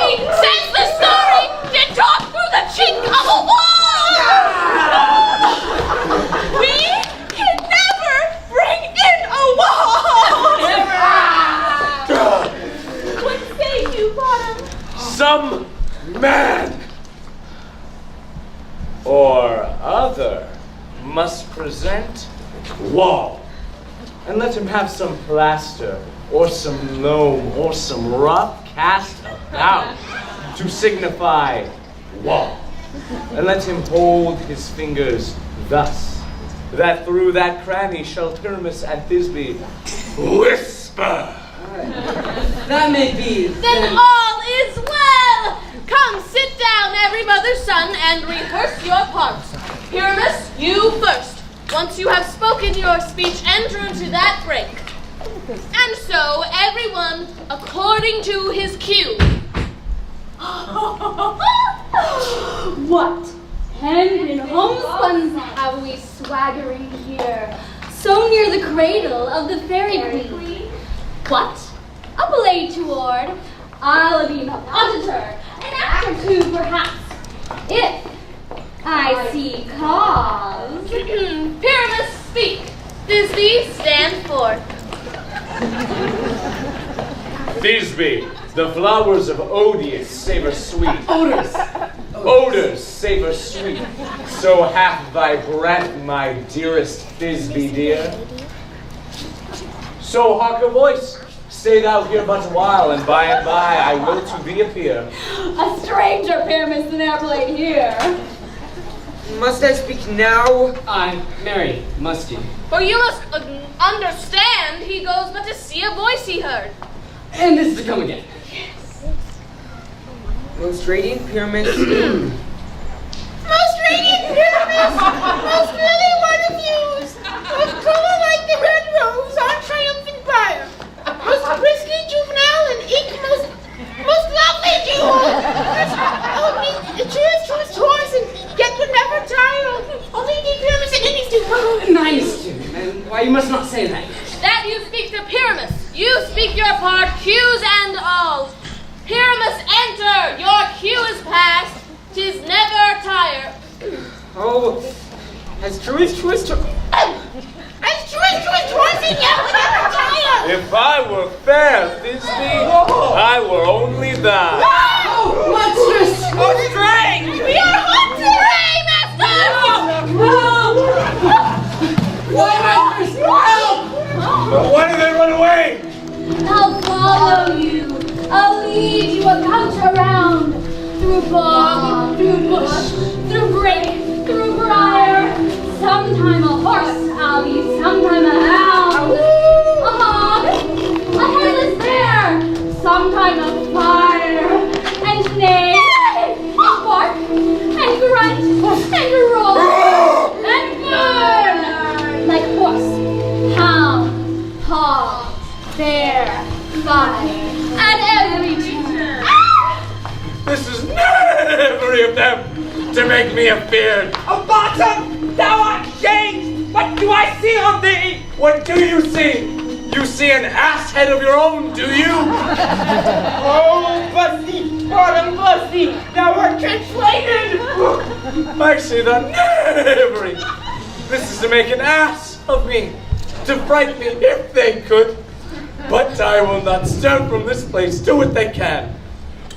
Says the story, did talk through the chink of a wall. We can never bring in a wall. What say you, Bottom? Some man or other must present wall, and let him have some plaster or some loam or some rough cast about to signify wall, and let him hold his fingers thus, that through that cranny shall Pyramus and Thisbe whisper. That may be. Then all is well. Come, sit down, every mother's son, and rehearse your parts. Pyramus, you first. Once you have spoken your speech, enter into that break. And so, everyone, according to his cue. What hand in homespuns have we swaggering here, so near the cradle of the fairy queen? What? A blade toward? I'll be an auditor, an act or two perhaps, if I see cause. Pyramus, speak. Thisbe, stand forth. Thisbe, the flowers of odious savor sweet. Odors savor sweet. So hath thy breath, my dearest Thisbe dear. So hark a voice. Stay thou here but a while, and by I will to thee appear. A stranger, Pyramus, in our blade here. Must I speak now? Aye, Mary, must you? For you must understand, he goes but to see a voice he heard. And this is to come again. Most radiant Pyramus. Most radiant Pyramus, most really one of yous, most color like the red rose on triumphant briar, most briskly juvenile and eke most lovely jewel, the truest horse, and yet would never tire, only the Pyramus and any stew. Nice, Jim, and why you must not say that. That you speak to Pyramus, you speak your part, cues and briar. Oh, as true as true as true. As true as horsing you with your briar. If I were fair, Thisbe, I were only thine. Monstrous! Oh, strange! We are hunting! Hooray, master! Why, Master? Help! But why do they run away? I'll follow you. I'll lead you about around. Through bog, through bush, through brake, through briar. Sometime a horse I'll be, sometime a hound. A hog, a headless bear, sometime a fire. And neigh, and bark, and grunt, and roar, and burn. Like horse, hound, hog, bear, fire, at every turn. This is knavery of them to make me afeard. Oh, bottom, thou art changed! What do I see on thee? What do you see? You see an ass head of your own, do you? Oh, Bussy, bottom Bussy, thou art translated! I see the knavery. This is to make an ass of me, to frighten me if they could. But I will not stir from this place, do what they can.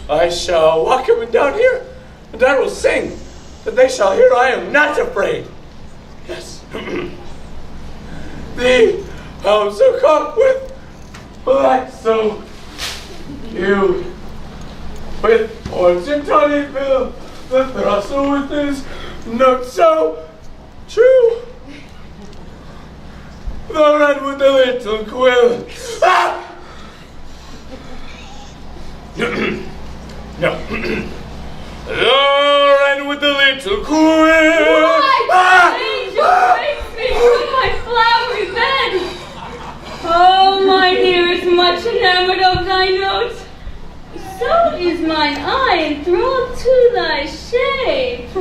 I shall walk up and down here, and I will sing, that they shall hear I am not afraid. Yes. Thee, I'm so caught with black so you with horns and tawny bill, the throstle with his note so true. The red with the little quill. Ah! No. The red with the little quill. Why? Angel, raise me from my flowery bed. Oh, mine ear is much enamored of thy note. So is mine eye enthralled to thy shape.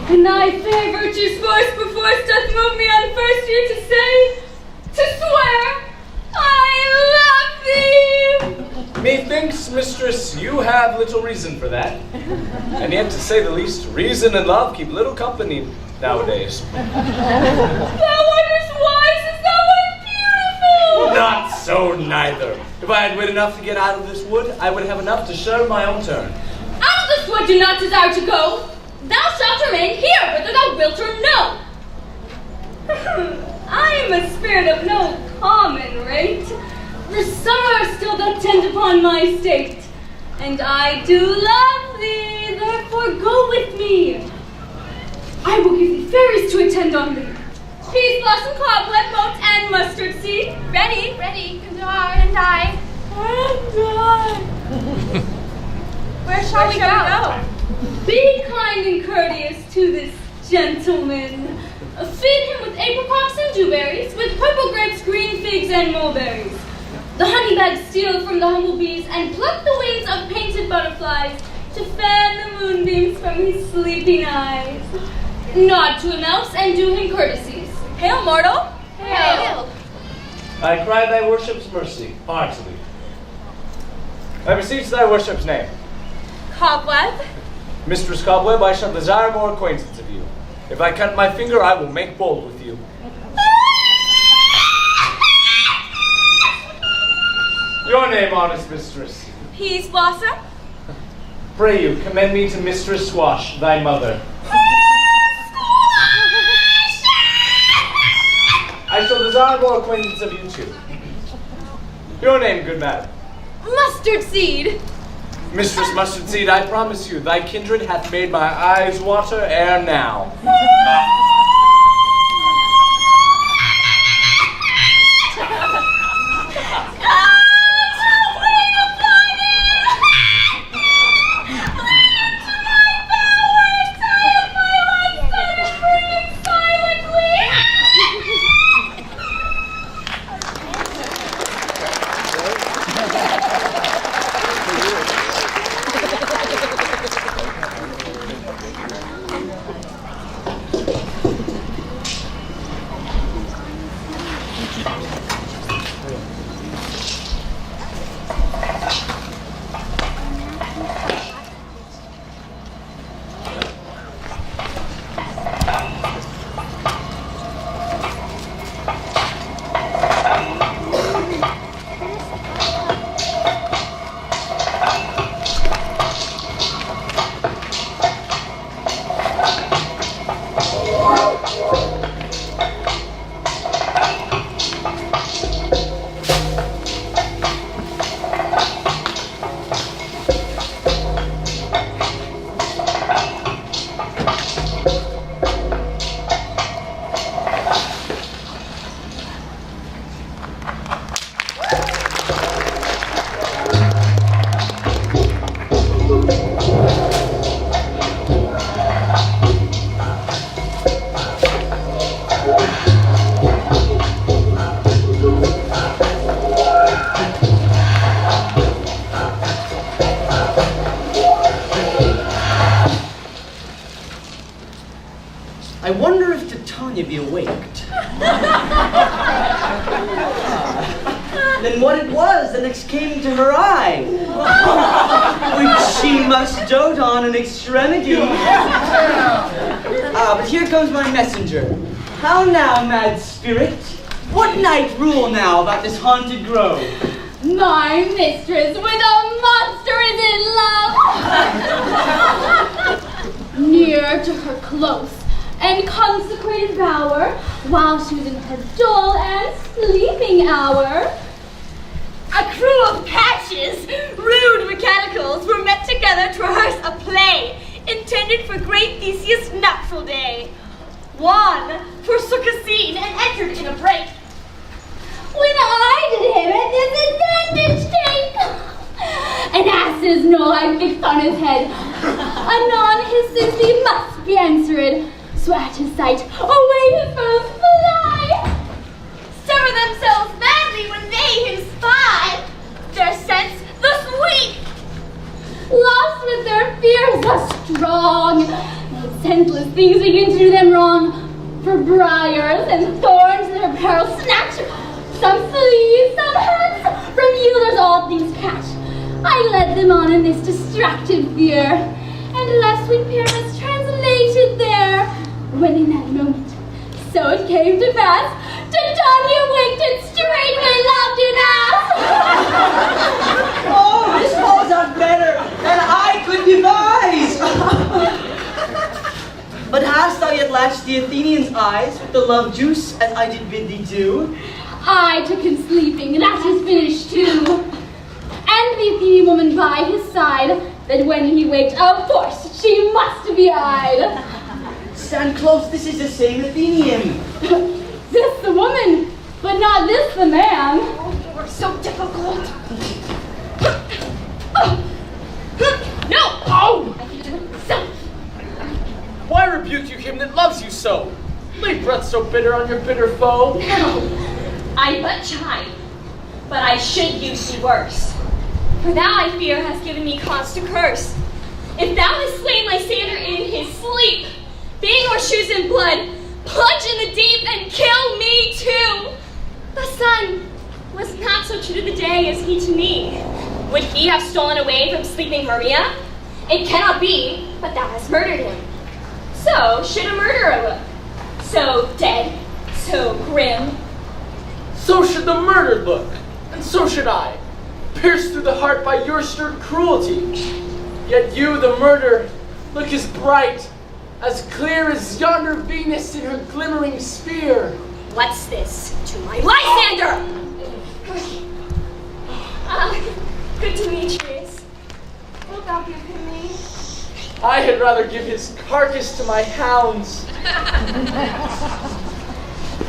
And thy fair virtue's force perforce doth move me on first year to say, to swear, I love thee. Methinks, mistress, you have little reason for that. And yet, to say the least, reason and love keep little company nowadays. Thou art as wise as thou art beautiful. Not so, neither. If I had wit enough to get out of this wood, I would have enough to serve my own turn. Out of this wood do not desire to go. Thou shalt remain here, whether thou wilt or no. I am a spirit of no common rate. The summer still doth tend upon my state, and I do love thee, therefore go with me. I will give thee fairies to attend on thee. Peas, blossom, cobweb, moat, and mustard seed. Ready? Ready. And I. Where shall we go? Be kind and courteous to this gentleman. Feed him with apricots and dewberries, with purple grapes, green figs, and mulberries. The honey bags steal from the humble bees, and pluck the wings of painted butterflies to fan the moonbeams from his sleeping eyes. Nod to him else, and do him courtesies. Hail, mortal! Hail! I cry thy worship's mercy, heartily. I beseech thy worship's name. Cobweb? Mistress Cobweb, I shall desire more acquaintance of you. If I cut my finger, I will make bold with you. Your name, honest mistress. Peas, blossom? Pray you, commend me to Mistress Squash, thy mother. I shall desire more acquaintance of you too. Your name, good madam. Mustard seed. Mistress Mustard Seed, I promise you, thy kindred hath made my eyes water ere now. I wonder if Titania be awaked. Then what it was that next came to her eye, which she must dote on in extremity. But here comes my messenger. How now, mad spirit? What knight rule now about this haunted grove? My mistress with a monster is in love! Near to her close and consecrated bower, while she was in her dull and sleeping hour, A crew of patches, rude mechanicals, were met together to rehearse a play intended for great Theseus' nuptial day. One forsook a scene and entered in a break. when I did him at this advantage take. An ass's gnawing fixed on his head. Anon his sissy must be answered, so at his sight away his foes fly. Stir themselves madly when they him spy. Their sense thus weak. Lost with their fears thus strong, made senseless things begin to do them wrong. For briars and thorns their peril snatch, some fleas, some hats, from healers all things catch. I led them on in this distracted fear, and left sweet Pyramus translated there, when in that moment, so it came to pass, Titania waked and straightway loved an ass. Oh, this falls out better than I could devise! But hast thou yet latched the Athenians' eyes with the love juice, as I did bid thee do? I took him sleeping, that is finished too. And the Athenian woman by his side, that when he waked, of course, she must be eyed. Stand close, this is the same Athenian. This the woman, but not this the man. Oh, you are so difficult. No! Oh! I can do it myself. Why rebuke you him that loves you so? Lay breath so bitter on your bitter foe. No, I but chide, but I should use thee worse. For thou, I fear, hast given me cause to curse. If thou hast slain Lysander in his sleep, bathe our shoes in blood, plunge in the deep, and kill me too. The sun was not so true to the day as he to me. Would he have stolen away from sleeping Maria? It cannot be, but thou hast murdered him. So should a murderer look. So dead, so grim. So should the murdered look, and so should I, pierced through the heart by your stern cruelty. Yet you, the murderer, look as bright, as clear as yonder Venus in her glimmering sphere. What's this to my Lysander? Good Demetrius. Wilt thou give him me? I had rather give his carcass to my hounds.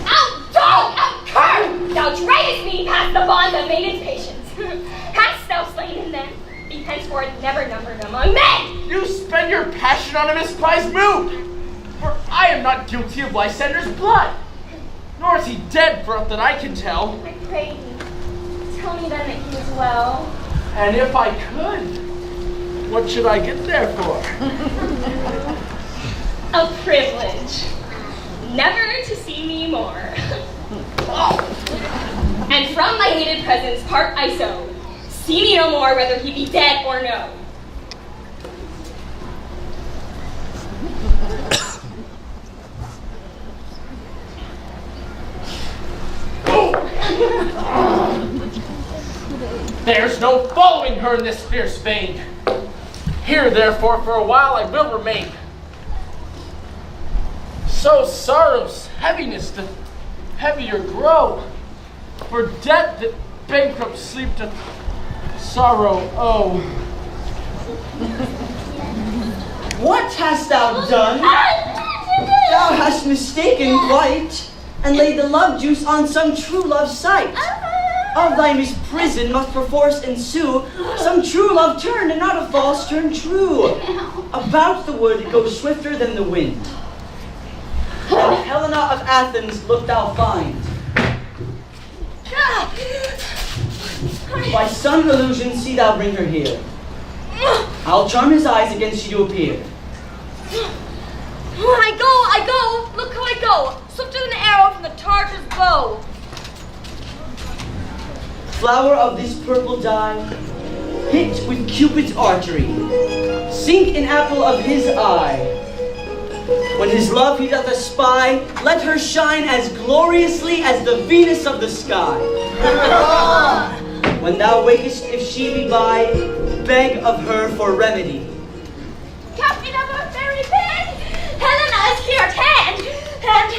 Out, dog! Out, cur! Thou draggest me past the bonds of maiden's patience. Hast thou slain him then? Be henceforth never numbered among men! You spend your passion on a misprized mood. For I am not guilty of Lysander's blood, nor is he dead for aught that I can tell. I pray thee, tell me then that he is well. And if I could, what should I get there for? A privilege. Never to see me more. And from my hated presence part I so. See me no more whether he be dead or no. There's no following her in this fierce vein. Here, therefore, for a while I will remain. So sorrow's heaviness doth heavier grow. For death that bankrupt sleep doth sorrow owe. What hast thou done? Thou hast mistaken quite, and laid the love juice on some true love's sight. Of thy misprison must perforce ensue some true love turned, and not a false turned true. About the wood it goes swifter than the wind. And Helena of Athens look thou find. By some illusion see thou bring her here. I'll charm his eyes against you to appear. I go, look how I go, swift as an arrow from the Tartar's bow. Flower of this purple dye, hit with Cupid's archery, sink an apple of his eye. When his love he doth espy, let her shine as gloriously as the Venus of the sky. When thou wakest, if she be by, beg of her for remedy. Captain of our fairy band, Helena is here at hand, and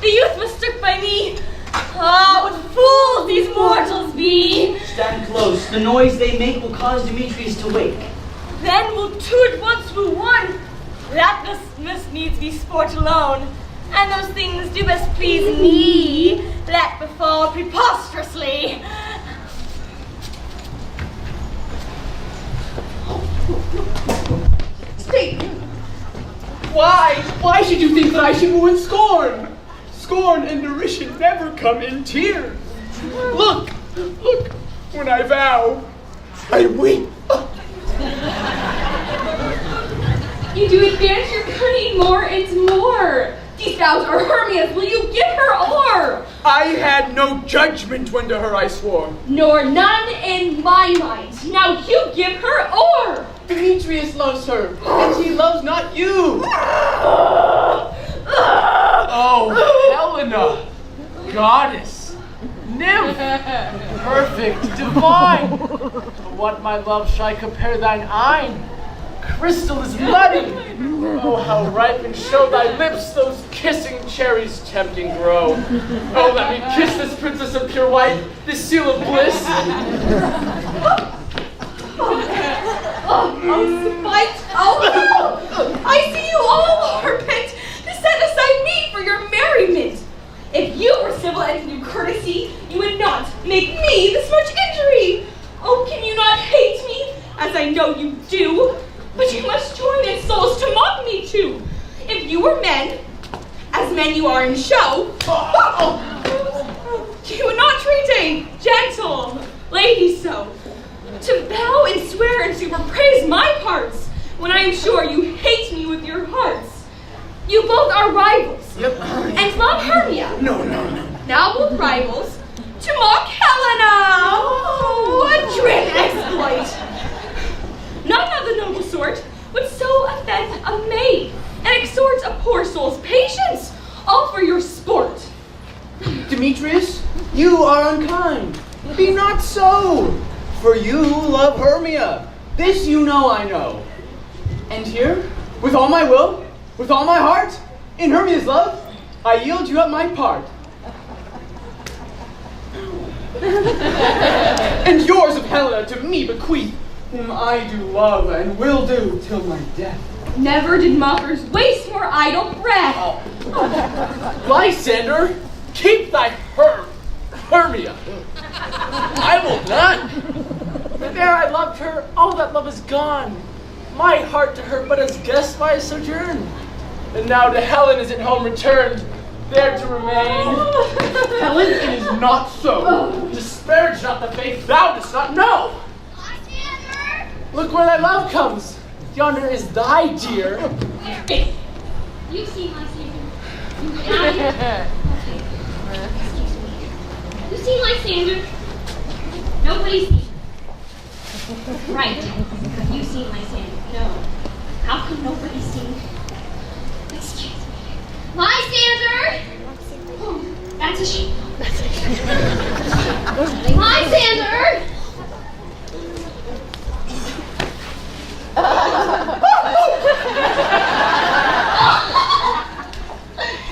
the youth mistook by me. Ah, what fools these mortals be! Stand close, the noise they make will cause Demetrius to wake. Then will two at once woo one. That must needs be sport alone, and those things do best please me, that befall preposterously. Stay! Why should you think that I should woo in scorn? Scorn and derision never come in tears. Look, when I vow, I weep. You do advance your cunning more and more. These vows are Hermia's. Will you give her or? I had no judgment when to her I swore. Nor none in my mind. Now you give her or. Demetrius loves her, and he loves not you. Oh, Helena, goddess, nymph, perfect, divine. To what, my love, shall I compare thine eyne? Crystal is muddy. Oh, how ripe and show thy lips those kissing cherries tempting grow. Oh, let me kiss this princess of pure white, this seal of bliss. I see you all are bent to set aside me for your merriment. If you were civil and knew courtesy, you would not make me this much injury. Oh, can you not hate me, as I know you do? But you must join in souls to mock me too. If you were men, as men you are in show, you would not treat a gentle lady so. To vow and swear and to praise my parts, when I am sure you hate me with your hearts. You both are rivals, and love Hermia. No. Now both rivals, to mock Helena. Oh, a dread exploit. None of the noble sort would so offend a maid, and exhort a poor soul's patience, all for your sport. Demetrius, you are unkind. Be not so. For you love Hermia. This you know I know. And here, with all my will, with all my heart, in Hermia's love, I yield you up my part. And yours of Helena to me bequeath, whom I do love and will do till my death. Never did mockers waste more idle breath. Lysander, keep thy Hermia. I will not. But there I loved her, all that love is gone. My heart to her but as guest by a sojourn. And now to Helen is at home returned, there to remain. Helen, it is not so. Disparage not the faith thou dost not know. Lysander! Look where thy love comes. Yonder is thy dear. You see Lysander. You see Lysander? Nobody sees. Right. You see Lysander? No. How come nobody sees? Excuse me. Lysander! Oh, that's a shame. Lysander!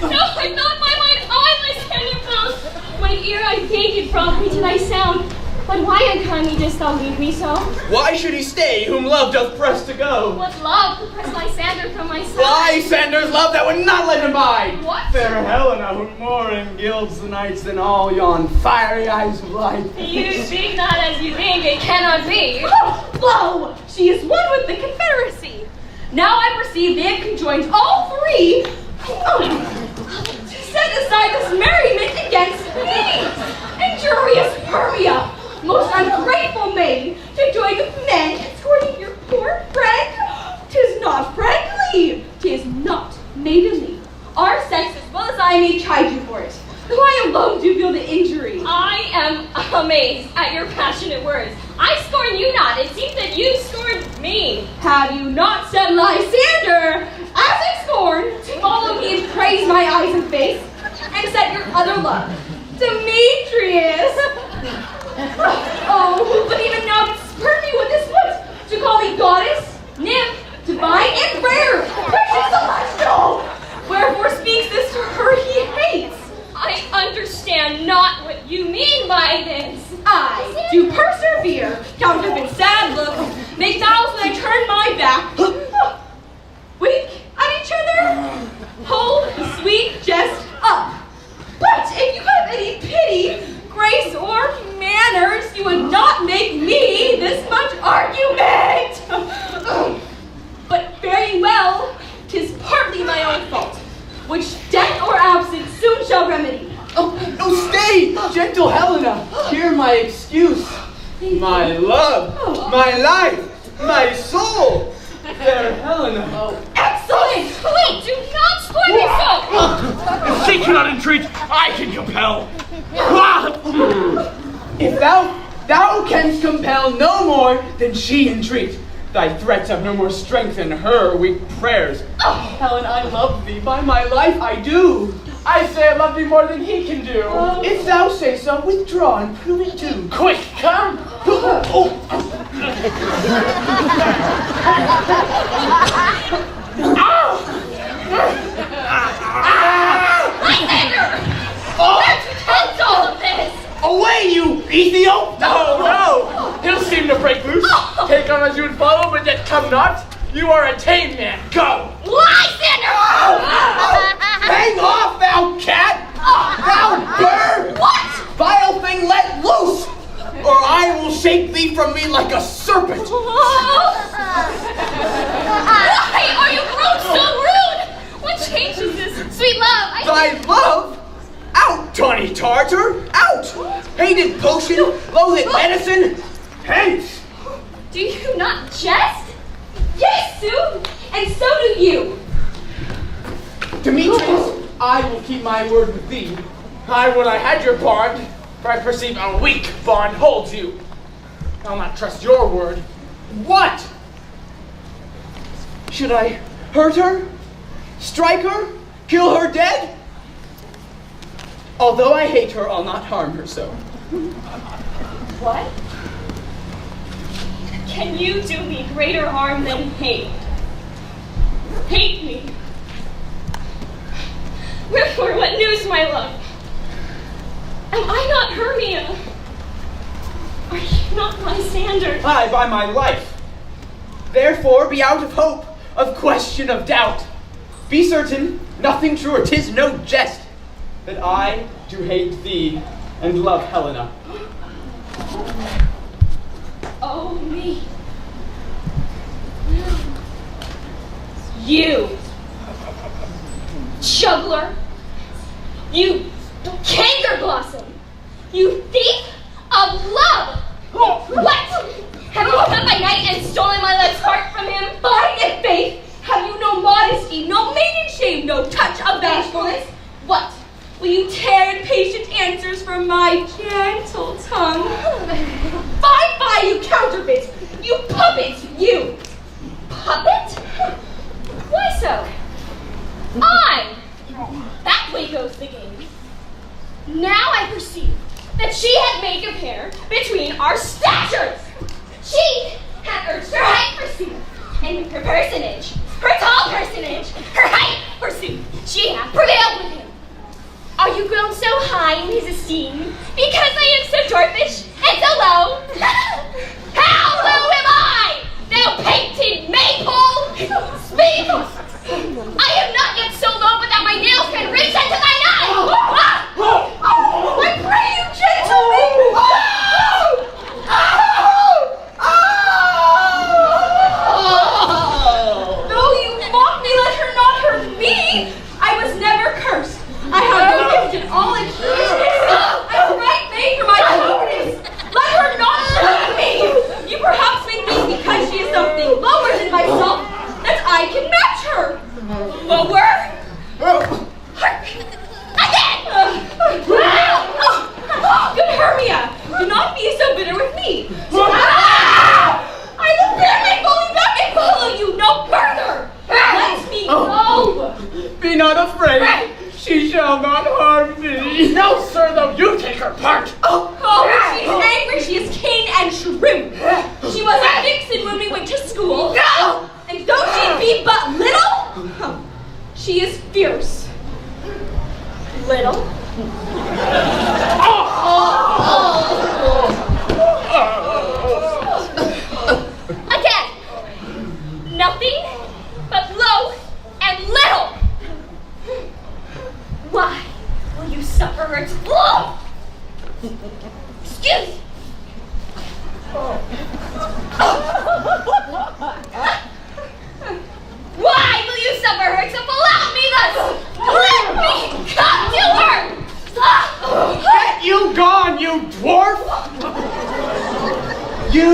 No, I'm not by mine eye, Lysander found. My ear I gave from me to thy sound. But why unkindly didst thou leave me so? Why should he stay, whom love doth press to go? What love could press Lysander from my side? Lysander's love that would not let him bide. What? Fair Helena, who more engilds the nights than all yon fiery eyes of light. You speak not as you think, it cannot be. Lo! She is one with the Confederacy. Now I perceive they have conjoined all three to set aside this merriment against me. Injurious Hermia, most ungrateful maid, to join with men escorting your poor friend. 'Tis not friendly, 'tis not maidenly. Our sex as well as I may chide you for it. Though I alone do feel the injury. I am amazed at your passionate words. I scorn you not. It seems that you scorned me. Have you not said, Lysander, as I scorn, to follow me and praise my eyes and face, and set your other love, Demetrius? Oh, who would even now spurn me with this foot, to call me goddess, nymph, divine, and rare, precious celestial? Wherefore speaks this to her he hates? I understand not what you mean by this. I do persevere, counterfeit sad looks, make vows when I turn my back. Wink at each other, hold the sweet jest up. But if you have any pity, grace, or manners, you would not make me this much argument. But very well, 'tis partly my own fault, which death or absence soon shall remedy. Oh, stay! Gentle Helena, hear my excuse. My love, my life, my soul. Fair Helena. Excellent! Wait, do not scorn me so! If she cannot entreat, I can compel. If thou canst compel no more than she entreat, thy threats have no more strength than her weak prayers. Helen, I love thee, by my life I do. I say I love thee more than he can do. If thou say so, withdraw and prove it too. Quick, come! Lysander! Where'd you take all of this? Away, you Ethiop! No! He'll seem to break loose. Take on as you would follow, but yet come not. You are a tame man. Go! Lysander! Hang off, thou cat! Thou bird! What? Vile thing, let loose! Or I will shake thee from me like a serpent! Why are you grown so rude? What change is this? Sweet love, Thy love? Out, tawny Tartar! Out! Hated potion, loathed medicine! Hence! Do you not jest? Yes, Sue, and so do you. Demetrius, I will keep my word with thee. I would I had your bond, for I perceive a weak bond holds you. I'll not trust your word. What? Should I hurt her? Strike her? Kill her dead? Although I hate her, I'll not harm her so. What? Can you do me greater harm than hate? Hate me. Wherefore, what news, my love? Am I not Hermia? Are you not Lysander? Aye, by my life. Therefore, be out of hope, of question, of doubt. Be certain, nothing truer, 'tis no jest, that I do hate thee and love Helena. Oh, me. You, juggler, you canker blossom, you thief of love. What? Have you come by night and stolen my love's heart from him? By and faith, have you no modesty, no maiden shame, no touch of bashfulness? What? Will you tear impatient answers from my gentle tongue? Fie, you counterfeit! You puppet, you! Puppet? Why so? That way goes the game. Now I perceive that she had made compare between our statures. She had urged her height, forsooth, and her personage, her tall personage, her height, forsooth, she had prevailed with him. Are you grown so high in his esteem because I am so dwarfish and so low? How low am I, thou painted maypole? Speak! I am not yet so low but that my nails can reach unto thine eye! I pray you, gentlemen! Though you mock me, let her not hurt me! I was never cursed. I have no gift in all in I'm right made for my cowardice. Let her not hurt me! You perhaps may think because she is something lower than myself that I can match her. Lower? Be not afraid. She shall not harm me. No, sir, though you take her part. Oh, she's angry. She is keen and shrewd. She was a vixen when we went to school. No! And though she be but little, she is fierce. Little? Again! Nothing but low and little! Why will you suffer her to blow? Excuse me! Why will you suffer her to flout me thus? Let me come to her! Get you gone, you dwarf! You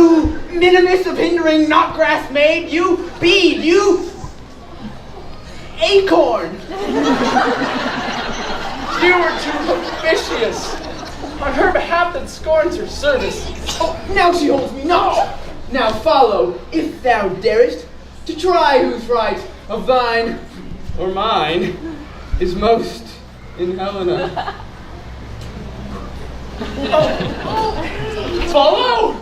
minimus of hindering not grass made, you bead, you acorn! You are too officious. On her behalf that scorns her service. Oh, now she holds me not! Now follow, if thou darest, to try whose right of thine or mine is most in Helena. Follow?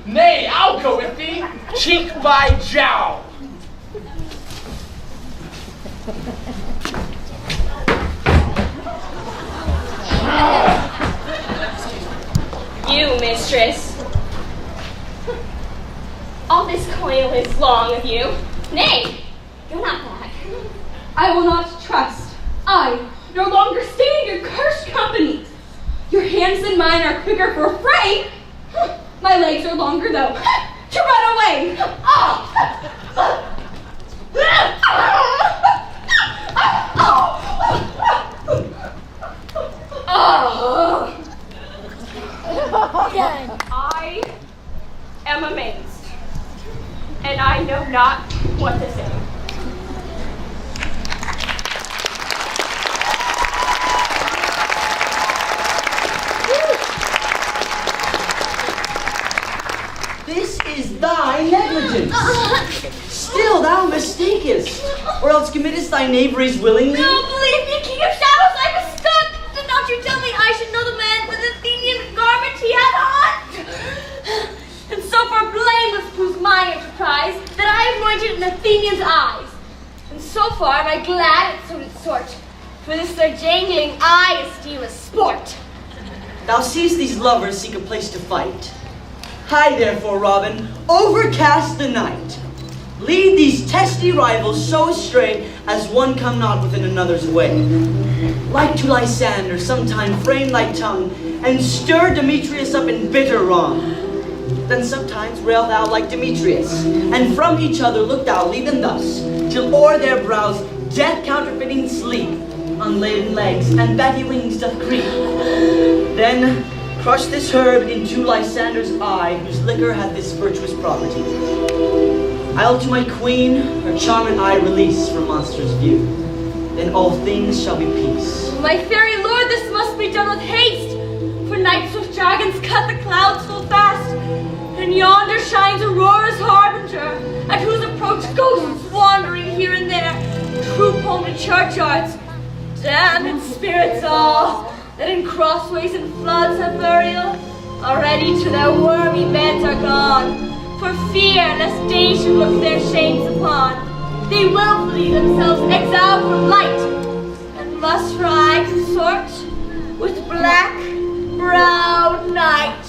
Nay, I'll go with thee. Cheek by jowl. You, mistress. All this coil is long of you. Nay, you're not that. I will not trust. I no longer stay in your cursed company. Your hands and mine are quicker for fray. My legs are longer, though, to run away. I am amazed, and I know not what to say. This is thy negligence. Still thou mistakest, or else committest thy knaveries willingly. No, believe me, King of Shadows, I mistook. Did not you tell me I should know the man with Athenian garment he had on? And so for blameless proves my enterprise, that I have anointed an Athenian's eyes. And so far am I glad at suited sort, for this their jangling I esteem as sport. Thou seest these lovers seek a place to fight. Hide therefore, Robin, overcast the night. Lead these testy rivals so astray as one come not within another's way. Like to Lysander, sometime frame thy tongue, and stir Demetrius up in bitter wrong. Then sometimes rail thou like Demetrius, and from each other look thou, lead them thus, till o'er their brows death counterfeiting sleep, unladen legs and batty wings doth creep. Then crush this herb into Lysander's eye, whose liquor hath this virtuous property. I'll to my queen her charming eye release from monster's view. Then all things shall be peace. My fairy lord, this must be done with haste, for night swift dragons cut the clouds full fast, and yonder shines Aurora's harbinger, at whose approach ghosts wandering here and there troop home to churchyards. Damned spirits all, that in crossways and floods have burial, already to their wormy beds are gone, for fear lest day should look their shades upon. They willfully themselves exile from light, and must for I consort with black-browed night.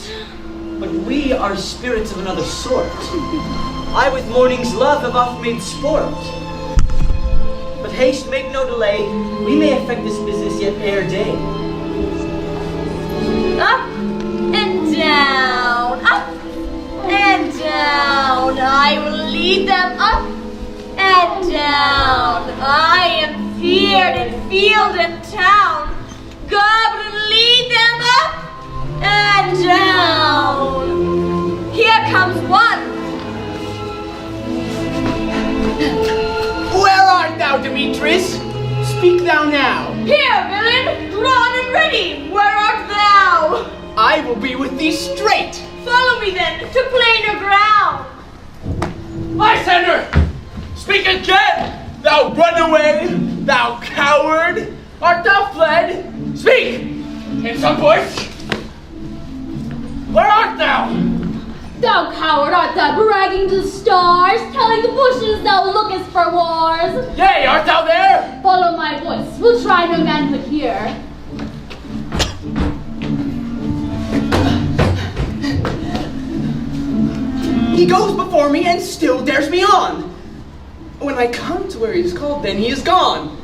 But we are spirits of another sort. I with morning's love have oft made sport. But haste, make no delay, we may effect this business yet ere day. Up and down, up and down. I will lead them up and down. I am feared in field and town. Goblin, lead them up and down. Here comes one. Where art thou, Demetrius? Speak thou now. Here, villain, drawn and ready. Where art thou? I will be with thee straight. Follow me then to plainer ground. Lysander, speak again, thou runaway, thou coward. art thou fled? Speak, in some bush. Where art thou? Thou coward, art thou bragging to the stars, telling the bushes thou lookest for wars? Yea, art thou there? Follow my voice, we'll try no manhood here. He goes before me and still dares me on. When I come to where he is called, then he is gone.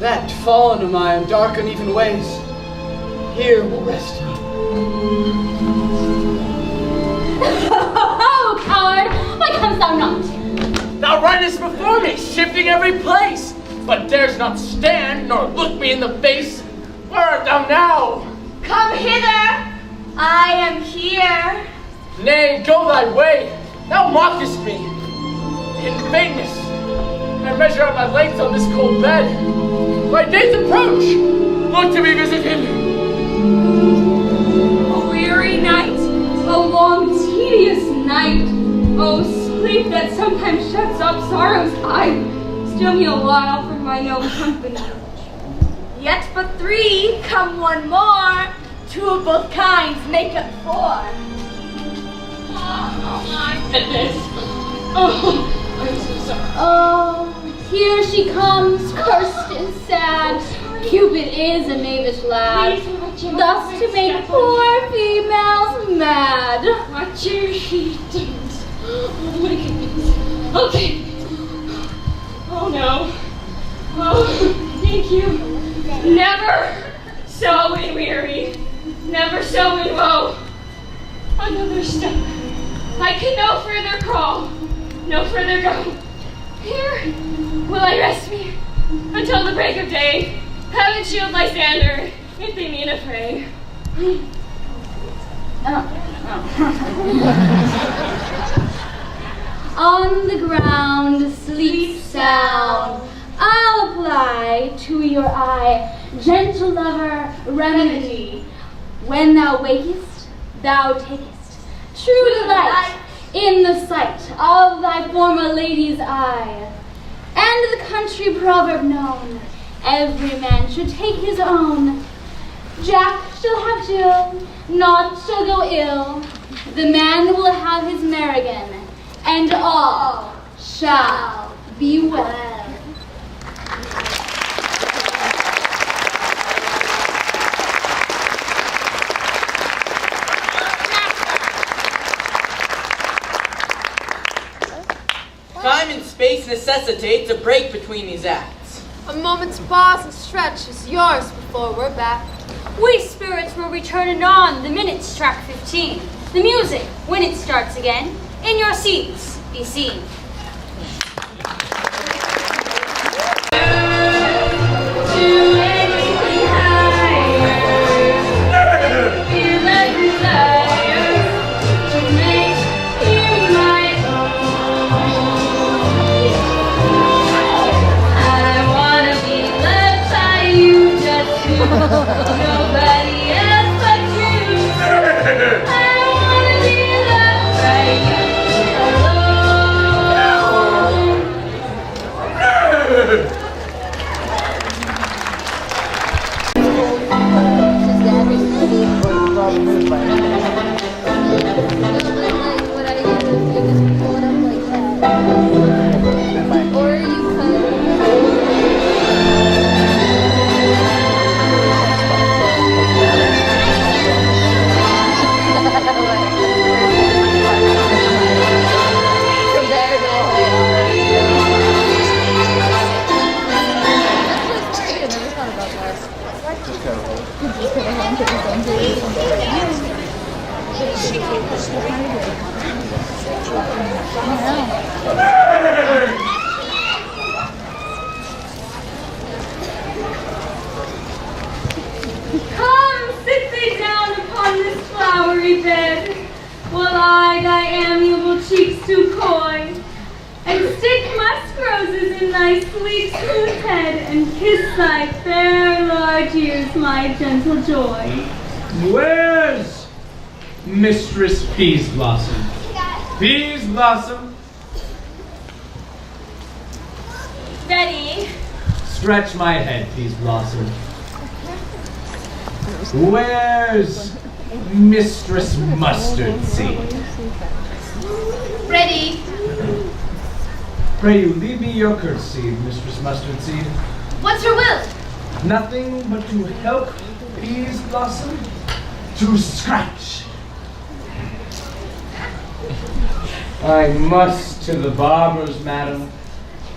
That fallen am I in dark uneven ways. Here will rest me. Oh, coward, why comest thou not? Thou ridest before me, shifting every place, but dares not stand nor look me in the face. Where art thou now? Come hither. I am here. Nay, go thy way. Thou mockest me. In vainess, I measure out my length on this cold bed. My days approach. Look to be visited. A weary night, a long, tedious night. Oh, sleep that sometimes shuts up sorrow's eye. Still me a while for mine own company. Yet but 3, come one more. 2 of both kinds make up 4. Oh, my goodness. Oh, I'm so sorry. Oh, here she comes, cursed and sad. Cupid is a knavish lad, thus to make poor females mad. Watch your feet. Oh my goodness. Okay. Oh no. Oh, thank you. Never so in weary. Never so in woe. Another step. I can no further crawl, no further go. Here will I rest me until the break of day. Heaven shield Lysander if they mean a fray. On the ground, sleep sound. I'll apply to your eye, gentle lover, remedy. When thou wakest, thou takest true delight in the sight of thy former lady's eye. And the country proverb known, every man should take his own. Jack shall have Jill, naught shall go ill. The man will have his Marigan, and all shall be well. Time and space necessitates a break between these acts. A moment's pause and stretch is yours before we're back. We spirits will return anon the minute strike 15. The music, when it starts again, in your seats, be seen. Nobody else but you. I wanna be loved by you Come, sit thee down upon this flowery bed, while I thy amiable cheeks do coy, and stick musk roses in thy sleek smooth head, and kiss thy fair large ears, my gentle joy. Where's Mistress Peas Blossom? Peas Blossom? Betty, scratch my head, Peas Blossom. Where's Mistress Mustard Seed? Ready. Pray you, leave me your courtesy, Mistress Mustard Seed. What's your will? Nothing but to help Peas Blossom to scratch. I must to the barber's, madam,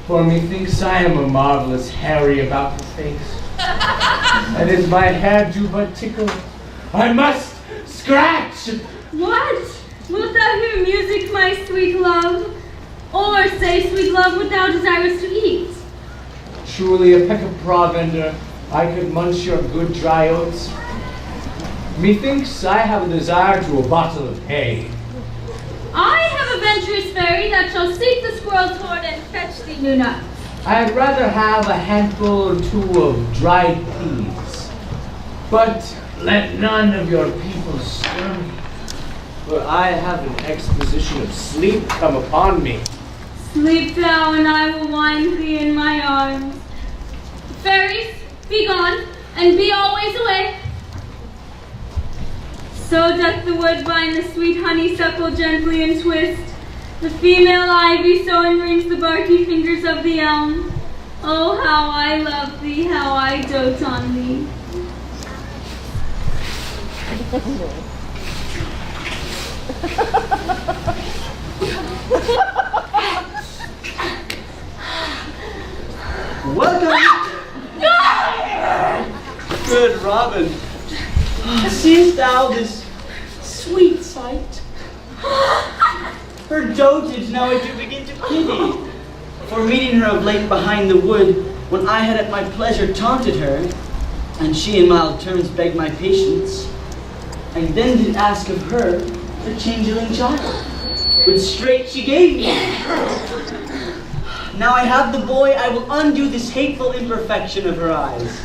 for methinks I am a marvelous hairy about the face. And as my hair do but tickle, I must scratch! What? Wilt thou hear music, my sweet love? Or say, sweet love, what thou desirest to eat? Truly a peck of provender, I could munch your good dry oats. Methinks I have a desire to a bottle of hay. I have a venturous fairy that shall seek the squirrel's horn and fetch thee new nuts. I'd rather have a handful or two of dried peas. But let none of your people stir me, for I have an exposition of sleep come upon me. Sleep thou, and I will wind thee in my arms. Fairies, be gone, and be always away. So doth the woodbine the sweet honeysuckle gently entwist. The female ivy so enrings the barky fingers of the elm. Oh, how I love thee, how I dote on thee. Welcome! Good Robin. Seest thou this sweet sight? Her dotage now I do begin to pity. For meeting her of late behind the wood, when I had at my pleasure taunted her, and she in mild terms begged my patience, I then did ask of her the changeling child, which straight she gave me. Now I have the boy, I will undo this hateful imperfection of her eyes.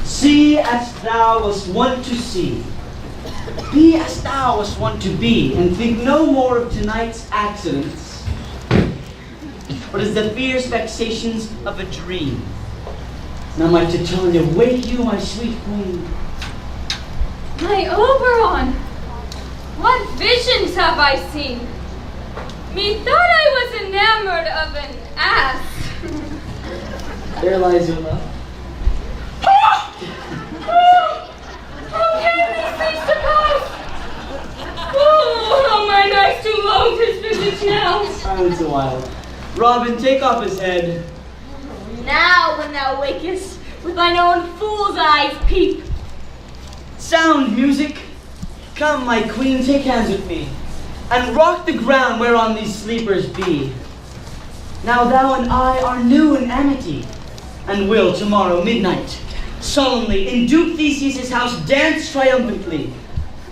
See as thou wast wont to see. Be as thou wast wont to be, and think no more of tonight's accidents, but as the fierce vexations of a dream. Now my Titania, wake you, my sweet queen. My Oberon! What visions have I seen? Methought I was enamored of an ass. There lies your love. How came these things to pass? Oh, how mine eyes do long his visage now. Silence a while. Robin, take off his head. Now when thou wakest, with thine own fool's eyes peep. Sound, music. Come, my queen, take hands with me, and rock the ground whereon these sleepers be. Now thou and I are new in amity, and will tomorrow midnight solemnly in Duke Theseus' house dance triumphantly,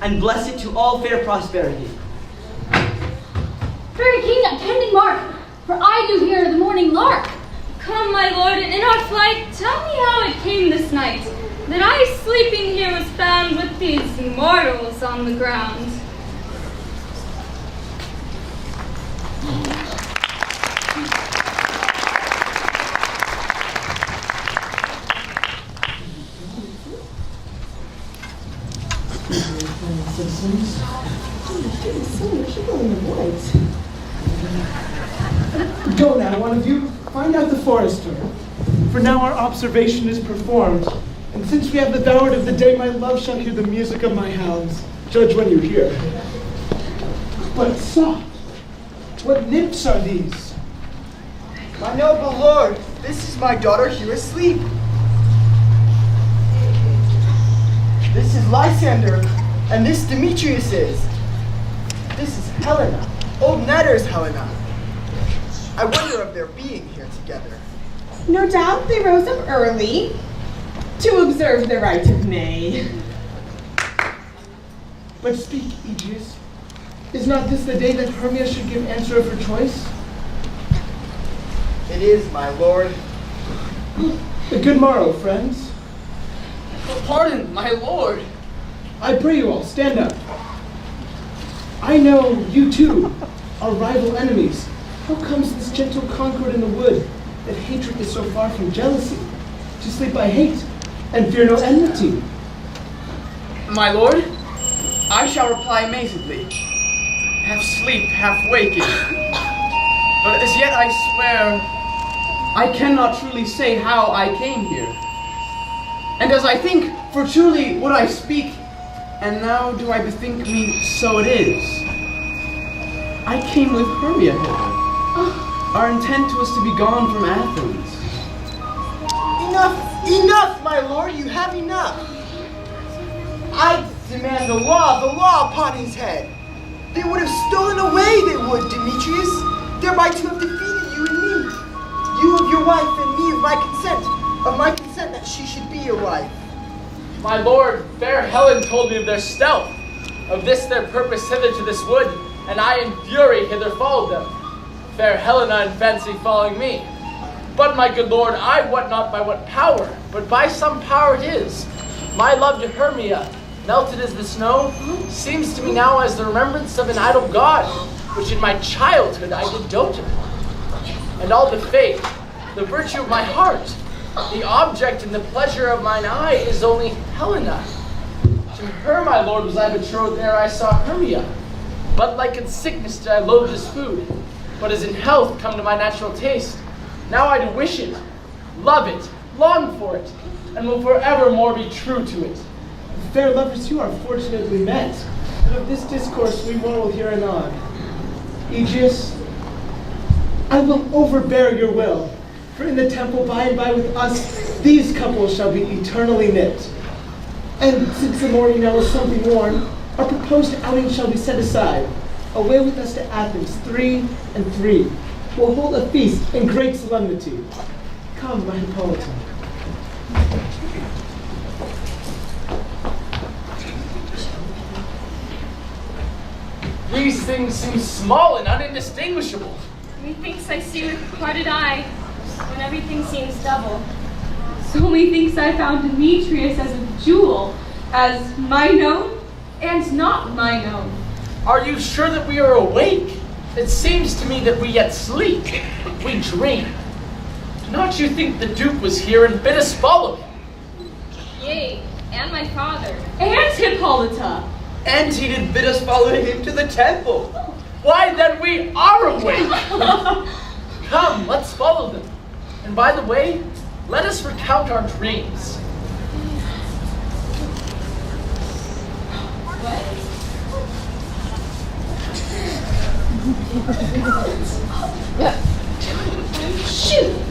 and bless it to all fair prosperity. Fairy king, attending mark, for I do hear the morning lark. Come, my lord, and in our flight, tell me how it came this night, that I sleeping here was found with these mortals on the ground. Go now, one of you, find out the forester. For now our observation is performed, and since we have the hour of the day, my love shall hear the music of my hounds. Judge when you hear. But soft, what nymphs are these? My noble lord, this is my daughter here asleep. This is Lysander, and this Demetrius is. This is Helena, old Netter's Helena. I wonder of their being here together. No doubt they rose up early to observe the rite of May. But speak, Aegeus. Is not this the day that Hermia should give answer of her choice? It is, my lord. A good morrow, friends. Pardon, my lord. I pray you all, stand up. I know you two are rival enemies. How comes this gentle concord in the wood that hatred is so far from jealousy, to sleep by hate, and fear no enmity. My lord, I shall reply amazedly, half sleep, half waking. But as yet I swear, I cannot truly say how I came here. And as I think, for truly would I speak, and now do I bethink me, so it is. I came with Hermia hither. Our intent was to be gone from Athens. Enough, enough, my lord, you have enough. I demand the law upon his head. They would have stolen away, they would, Demetrius, thereby to have defeated you and me. You of your wife and me of my consent that she should be your wife. My lord, fair Helen told me of their stealth, of this their purpose hither to this wood, and I in fury hither followed them. Fair Helena in fancy following me. But my good lord, I wot not by what power, but by some power it is. My love to Hermia, melted as the snow, seems to me now as the remembrance of an idol god, which in my childhood I did dote upon. And all the faith, the virtue of my heart, the object and the pleasure of mine eye is only Helena. To her, my lord, was I betrothed ere I saw Hermia. But like in sickness did I loathe this food, but as in health come to my natural taste. Now I do wish it, love it, long for it, and will forevermore be true to it. Fair lovers, you are fortunately met, and of this discourse we will hear anon. Aegeus, I will overbear your will, for in the temple by and by with us, these couples shall be eternally knit. And since the morning now is something worn, our proposed outing shall be set aside. Away with us to Athens, 3 and 3. We'll hold a feast in great solemnity. Come, my Hippolyta. These things seem small and unindistinguishable. Methinks I see with parted eye, when everything seems double. So methinks I found Demetrius as a jewel, as mine own and not mine own. Are you sure that we are awake? It seems to me that we yet sleep. We dream. Do not you think the Duke was here and bid us follow him? Yea, and my father. And Hippolyta. And he did bid us follow him to the temple. Why then we are awake. Come, let's follow them. And by the way, let us recount our dreams. Shoot!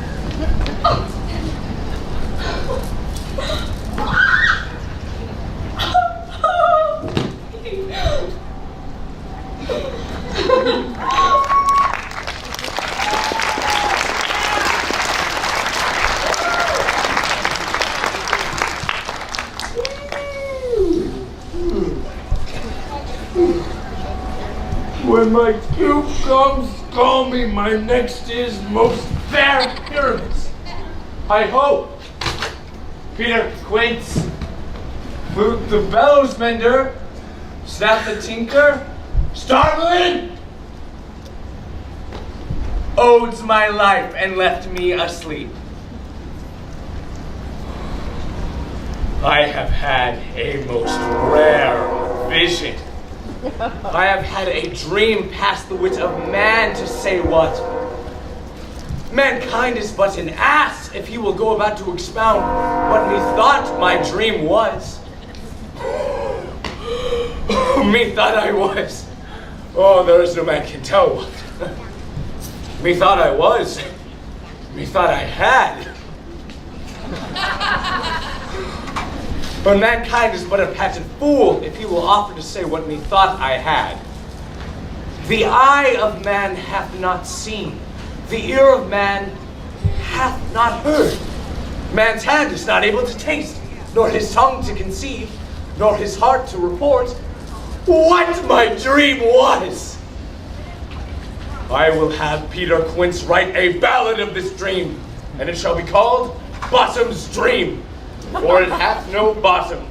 When my Duke comes, call me my next is most fair pyramids. I hope. Peter Quince, Flute the bellows mender, Snap the tinker, Starveling, odes my life and left me asleep. I have had a most rare vision. I have had a dream past the wit of man to say what. Mankind is but an ass if he will go about to expound what methought my dream was. Methought I was. Oh, there is no man can tell what. Methought I was. Methought I had. But mankind is but a patent fool if he will offer to say what methought I had. The eye of man hath not seen, the ear of man hath not heard. Man's hand is not able to taste, nor his tongue to conceive, nor his heart to report what my dream was. I will have Peter Quince write a ballad of this dream, and it shall be called Bottom's Dream, for it hath no bottom.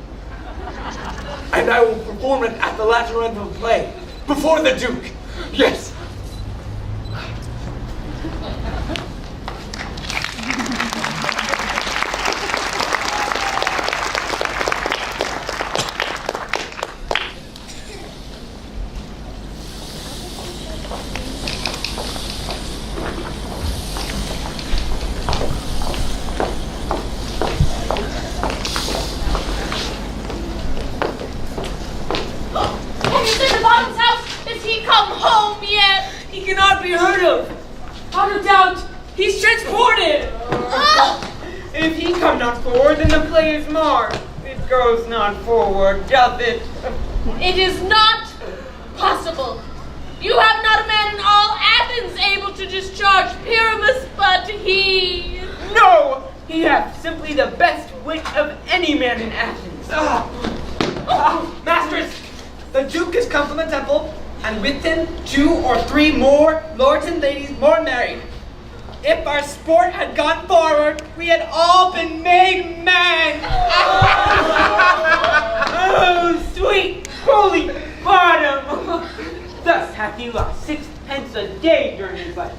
And I will perform it at the latter end of the play, before the Duke. Yes. doubt, he's transported. If he come not forward, then the play is marred. It goes not forward, doth it? It is not possible. You have not a man in all Athens able to discharge Pyramus, but he... No! He hath simply the best wit of any man in Athens. Masters, the Duke has come from the temple, and with him 2 or 3 more lords and ladies more married. If our sport had gone forward, we had all been made men. Oh, sweet holy bottom! Thus hath he lost 6 pence a day during his life.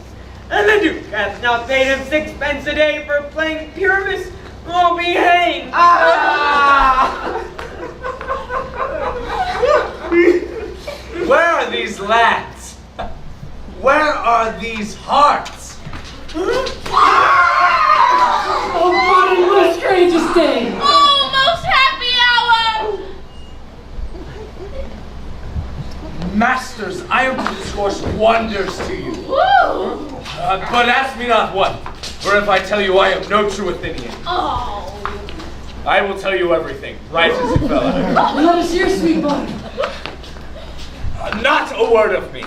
And the Duke hath not paid him 6 pence a day for playing Pyramus. Won't be hanged. Where are these lads? Where are these hearts? Oh, God, what a strangest day! Oh, most happy hour! Masters, I am to discourse wonders to you. Woo! But ask me not what, for if I tell you I am no true Athenian. Oh. I will tell you everything, right as it fell out. Let us hear, sweet boy. Not a word of me.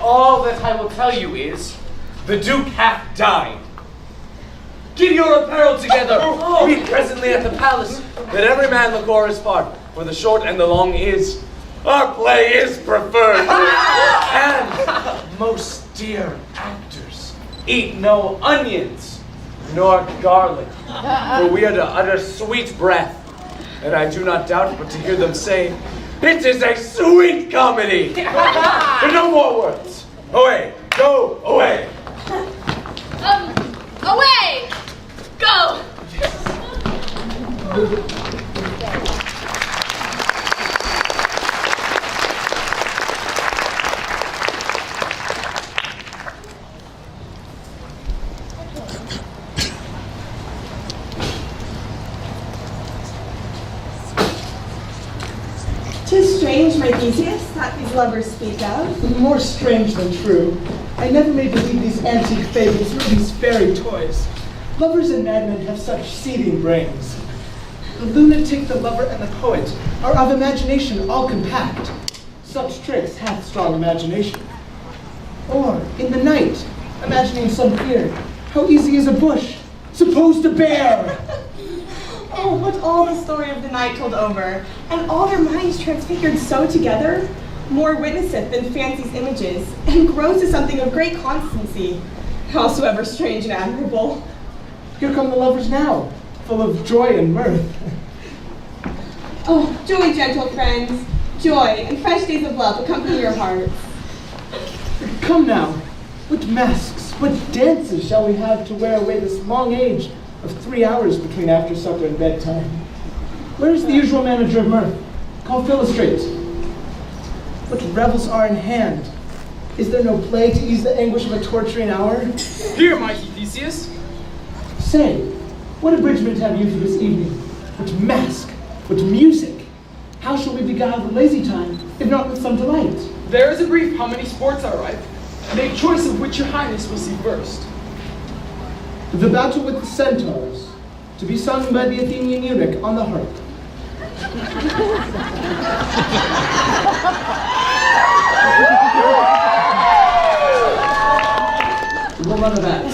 All that I will tell you is, the Duke hath died. Get your apparel together. Meet presently at the palace. Let every man look o'er his part, for the short and the long is, our play is preferred. And most dear actors, eat no onions, nor garlic, for we are to utter sweet breath. And I do not doubt but to hear them say, it is a sweet comedy. No more words. Away, go away. Away! Go! Tis strange, my Theseus, that these lovers speak of. More strange than true. I never may believe these antique fables or these fairy toys. Lovers and madmen have such seething brains. The lunatic, the lover, and the poet are of imagination all compact. Such tricks hath strong imagination. Or, in the night, imagining some fear, how easy is a bush, supposed to bear. Oh, what all the story of the night told over, and all their minds transfigured so together, more witnesseth than fancy's images, and grows to something of great constancy, howsoever strange and admirable. Here come the lovers now, full of joy and mirth. Oh, joy, gentle friends, joy and fresh days of love accompany your hearts. Come now, what masks, what dances shall we have to wear away this long age of 3 hours between after supper and bedtime? Where is the usual manager of mirth? Call Philostrate. What revels are in hand? Is there no play to ease the anguish of a torturing hour? Here, mighty Theseus. Say, what abridgment have you for this evening? What mask? What music? How shall we beguile the lazy time, if not with some delight? There is a brief how many sports are ripe. Make choice of which your highness will see first. The battle with the centaurs, to be sung by the Athenian eunuch on the harp. We'll run a bat.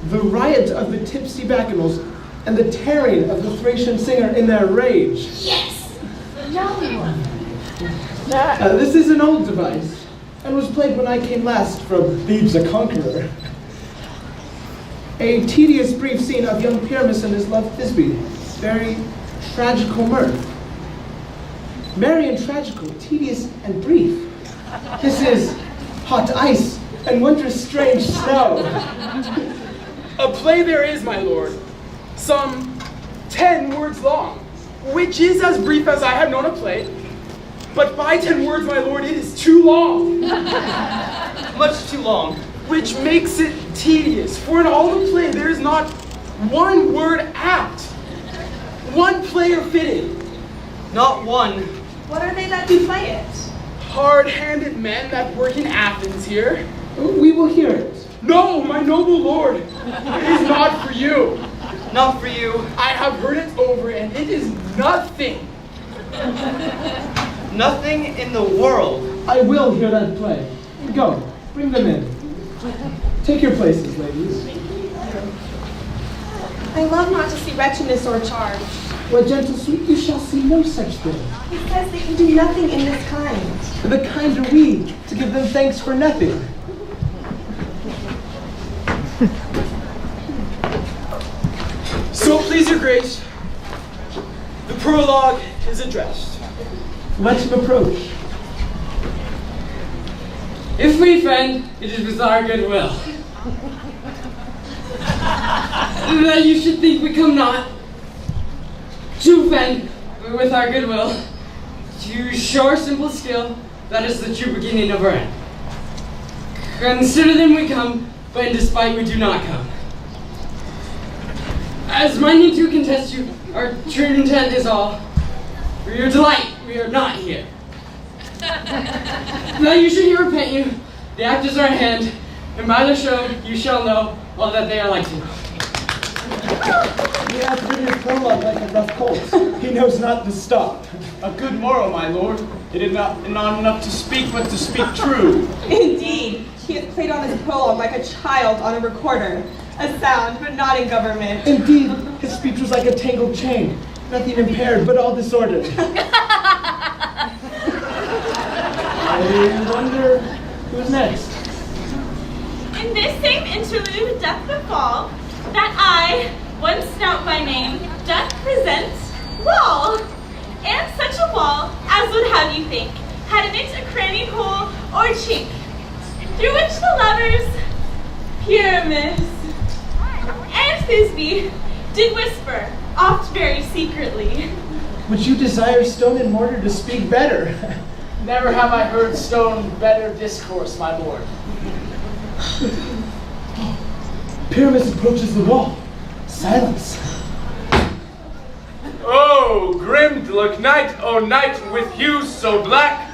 The riot of the tipsy bacchanals and the tearing of the Thracian singer in their rage. Yes! No! This is an old device, and was played when I came last from Thebes a conqueror. A tedious brief scene of young Pyramus and his love Thisbe. Very tragical mirth. Merry and tragical, tedious and brief. This is hot ice and wondrous strange snow. A play there is, my lord, some 10 words long, which is as brief as I have known a play. But by 10 words, my lord, it is too long. Much too long. Which makes it tedious, for in all the play there is not one word apt, one player fitted. Not one. What are they that do play it? Hard-handed men that work in Athens here. We will hear it. No, my noble lord, it is not for you. Not for you. I have heard it over, and it is nothing. Nothing in the world. I will hear that play. Go, bring them in. Take your places, ladies. I love not to see wretchedness or charge. Why, gentle sweet, you shall see no such thing. He says they can do nothing in this kind. The kind are we, to give them thanks for nothing. So please your grace, the prologue is addressed. Let him approach. If we friend, it is with our goodwill. That you should think we come not to offend with our goodwill, to show our simple skill, that is the true beginning of our end. Consider then we come, but in despite we do not come. As minding to contest you, our true intent is all. For your delight, we are not here. That you should here repent you, the act is our hand, and by the show you shall know all that they are like to know. He hath ridden his prologue like a rough colt. He knows not to stop. A good moral, my lord. It is not enough to speak, but to speak true. Indeed, he has played on his prologue like a child on a recorder. A sound, but not in government. Indeed, his speech was like a tangled chain. Nothing impaired, but all disordered. I wonder who's next. In this same interlude doth befall that I, one snout by name, doth present wall, and such a wall as would have you think had in it a cranny hole or chink, through which the lovers, Pyramus and Thisbe, did whisper, oft very secretly. Would you desire stone and mortar to speak better? Never have I heard stone better discourse, my lord. Pyramus approaches the wall. Silence. Oh, grim to look night, oh night with hues so black.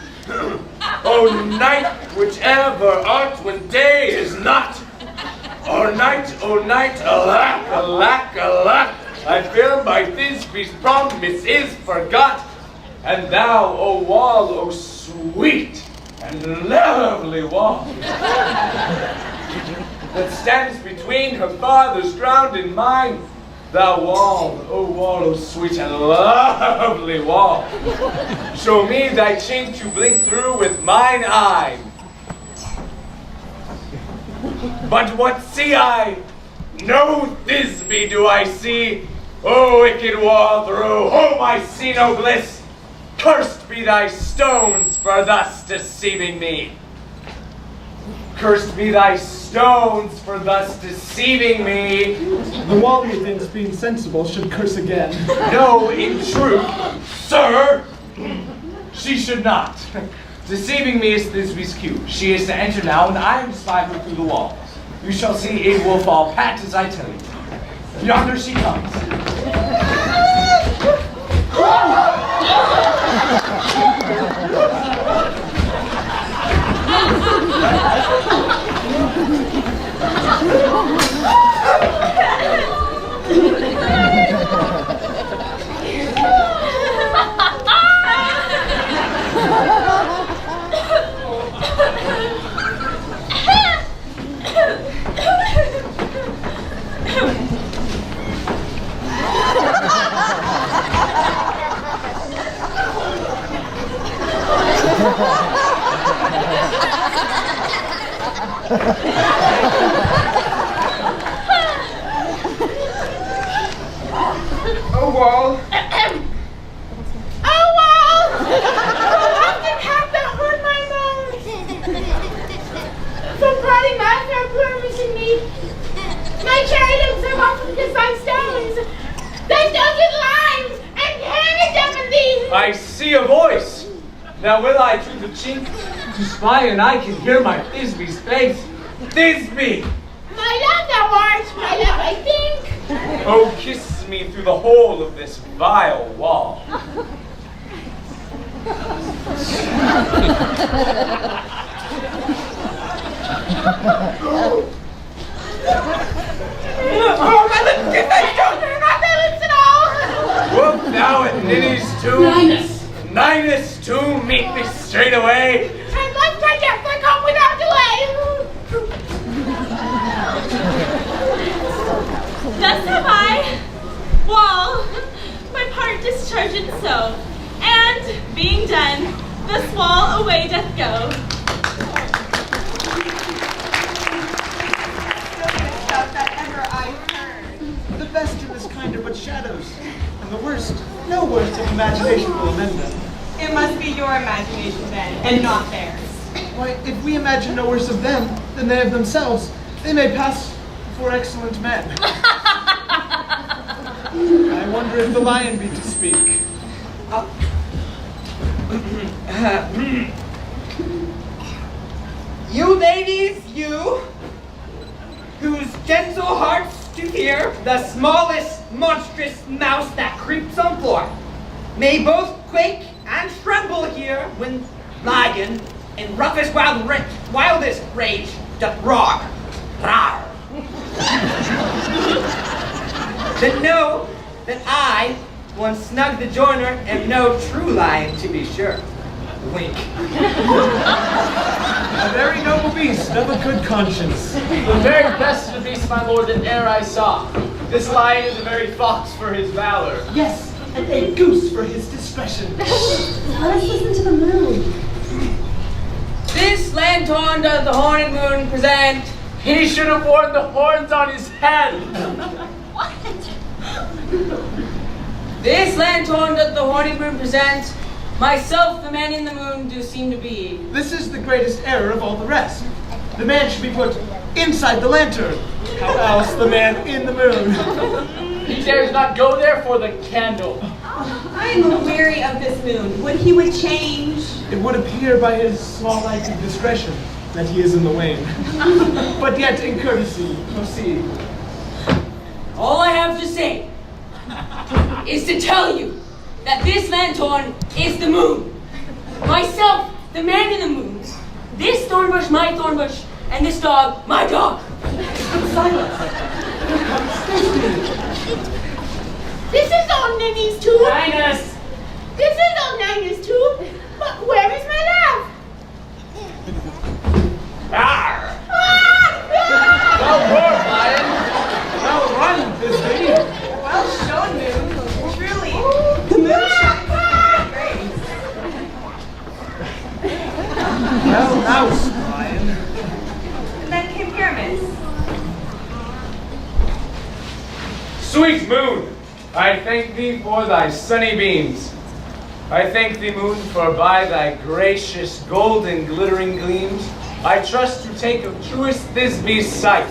Oh night, whichever art when day is not. Oh night, alack, alack, alack. I fear my Thisbe's promise is forgot. And thou, O wall, O sweet and lovely wall, that stands between her father's ground and mine, thou wall, O sweet and lovely wall, show me thy chink to blink through with mine eye. But what see I? No Thisbe do I see. O wicked wall through whom I see no bliss. Cursed be thy stones for thus deceiving me. Cursed be thy stones for thus deceiving me. The wall, methinks, being sensible, should curse again. No, in truth, sir, she should not. Deceiving me is Thisbe's cue. She is to enter now, and I am to slide her through the wall. You shall see it will fall pat as I tell you. Yonder she comes. Oh, wall. Oh, wall! Often hast thou heard my moans. From parting master of Pyramus and me, my chariots are often kissed by stones. Thy stones with limes and hammers up in thee. I see a voice. Now will I through the chink to spy, and I can hear my Thisbe's face. Thisbe, My love, thou art, my love, I think. Oh, kiss me through the hole of this vile wall. Oh, my lips, kiss my shoulder, not my lips at all. Wilt thou and Ninny's tomb, Ninus tomb, meet me straight away? And must I therefore come without delay? Thus have I, wall, my part discharged so, and, being done, thus wall away doth go. That ever I heard. The best in this kind are but shadows, and the worst, no worst of imagination will amend them. It must be your imagination then, and not theirs. Why, if we imagine no worse of them than they of themselves, they may pass for excellent men. I wonder if the lion be to speak. You ladies, you, whose gentle hearts do fear the smallest monstrous mouse that creeps on floor, may both quake and tremble here when lion in roughest wildest rage doth roar. Rawr. Then know that I, one snug the joiner, am no true lion to be sure. Wink. A very noble beast of a good conscience. The very best of the beasts, my lord, that e'er I saw. This lion is a very fox for his valor. Yes, and a goose for his discretion. Let us listen to the moon. This lanthorn does the horned moon present. He should have worn the horns on his head. This lanthorn doth the horned moon present. Myself, the man in the moon, do seem to be. This is the greatest error of all the rest. The man should be put inside the lantern. How else the man in the moon? He dares not go there for the candle. I am weary of this moon. Would he would change? It would appear by his small light of discretion that he is in the wane. But yet, in courtesy, proceed. All I have to say is to tell you that this lanthorn is the moon. Myself, the man in the moon. This thornbush, my thornbush, and this dog, my dog. Silence! This is old Ninny's tube. Linus! This is old Ninny's tube. But where is my love? Arr! Well roared, lion. Well run, Bisbee! Well shown, moon. Truly, the moon shines with grace. Well mouse, lion. And then came Pyramus. Sweet moon, I thank thee for thy sunny beams. I thank thee, moon, for by thy gracious golden glittering gleams, I trust to take of truest Thisbe's sight.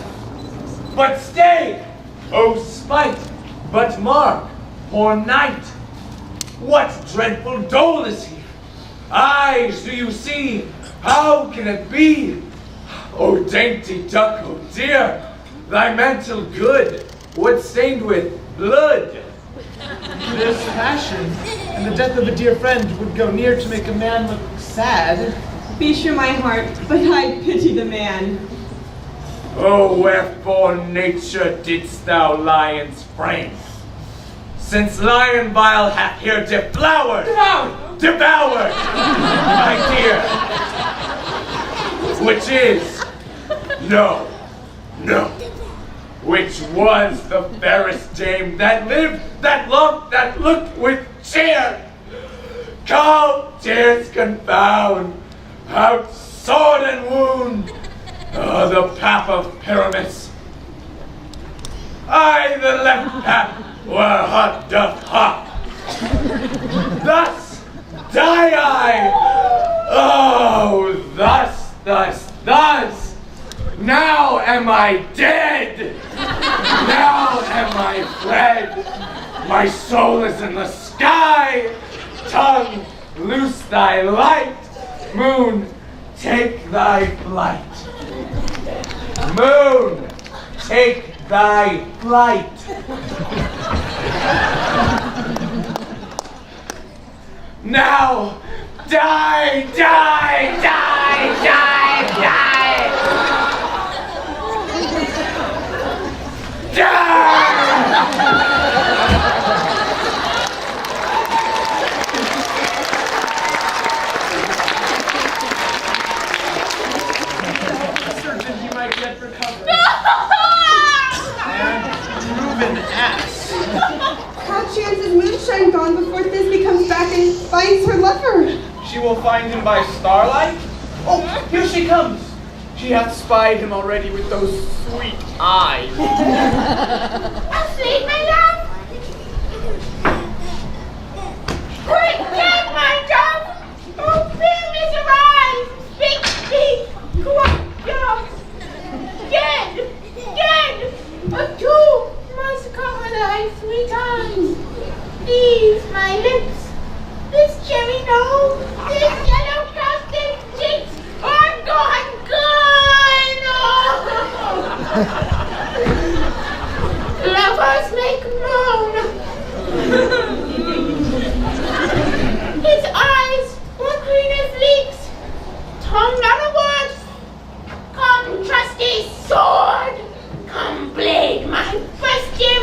But stay, O spite, but mark, or night. What dreadful dole is here? Eyes, do you see? How can it be? O dainty duck, oh dear, thy mantle good, what stained with blood? This passion and the death of a dear friend would go near to make a man look sad. Be sure my heart, but I pity the man. Oh, wherefore, nature, didst thou lion's frame? Since lion vile hath here deflowered, devoured, my dear, which is, no, which was the fairest dame that lived, that loved, that looked with cheer. Call tears confound, out sword and wound, the path of Pyramus. I, the left path, where hot doth hop. Thus die I. Oh, thus. Now am I dead. Now am I fled. My soul is in the sky. Tongue, loose thy light. Moon, take thy flight. Moon, take thy flight. Now, die, die, die, die, die! Die! Certain he might yet recover. And proven ass. How chances moonshine gone before Thisbe comes back and finds her lover? She will find him by starlight. Oh, here she comes. She hath spied him already with those sweet eyes. Asleep, my love? Quick, get my dove! Oh, film is arise! Speak, speak! Quick, dove! Dead! Dead! A two must cover thy sweet eyes. These my lips, this cherry nose, this yellow frosted cheeks are gone, gone! Lovers make moan. His eyes were green as leeks, tongue not a word. Come, trusty sword, come blade my breast him.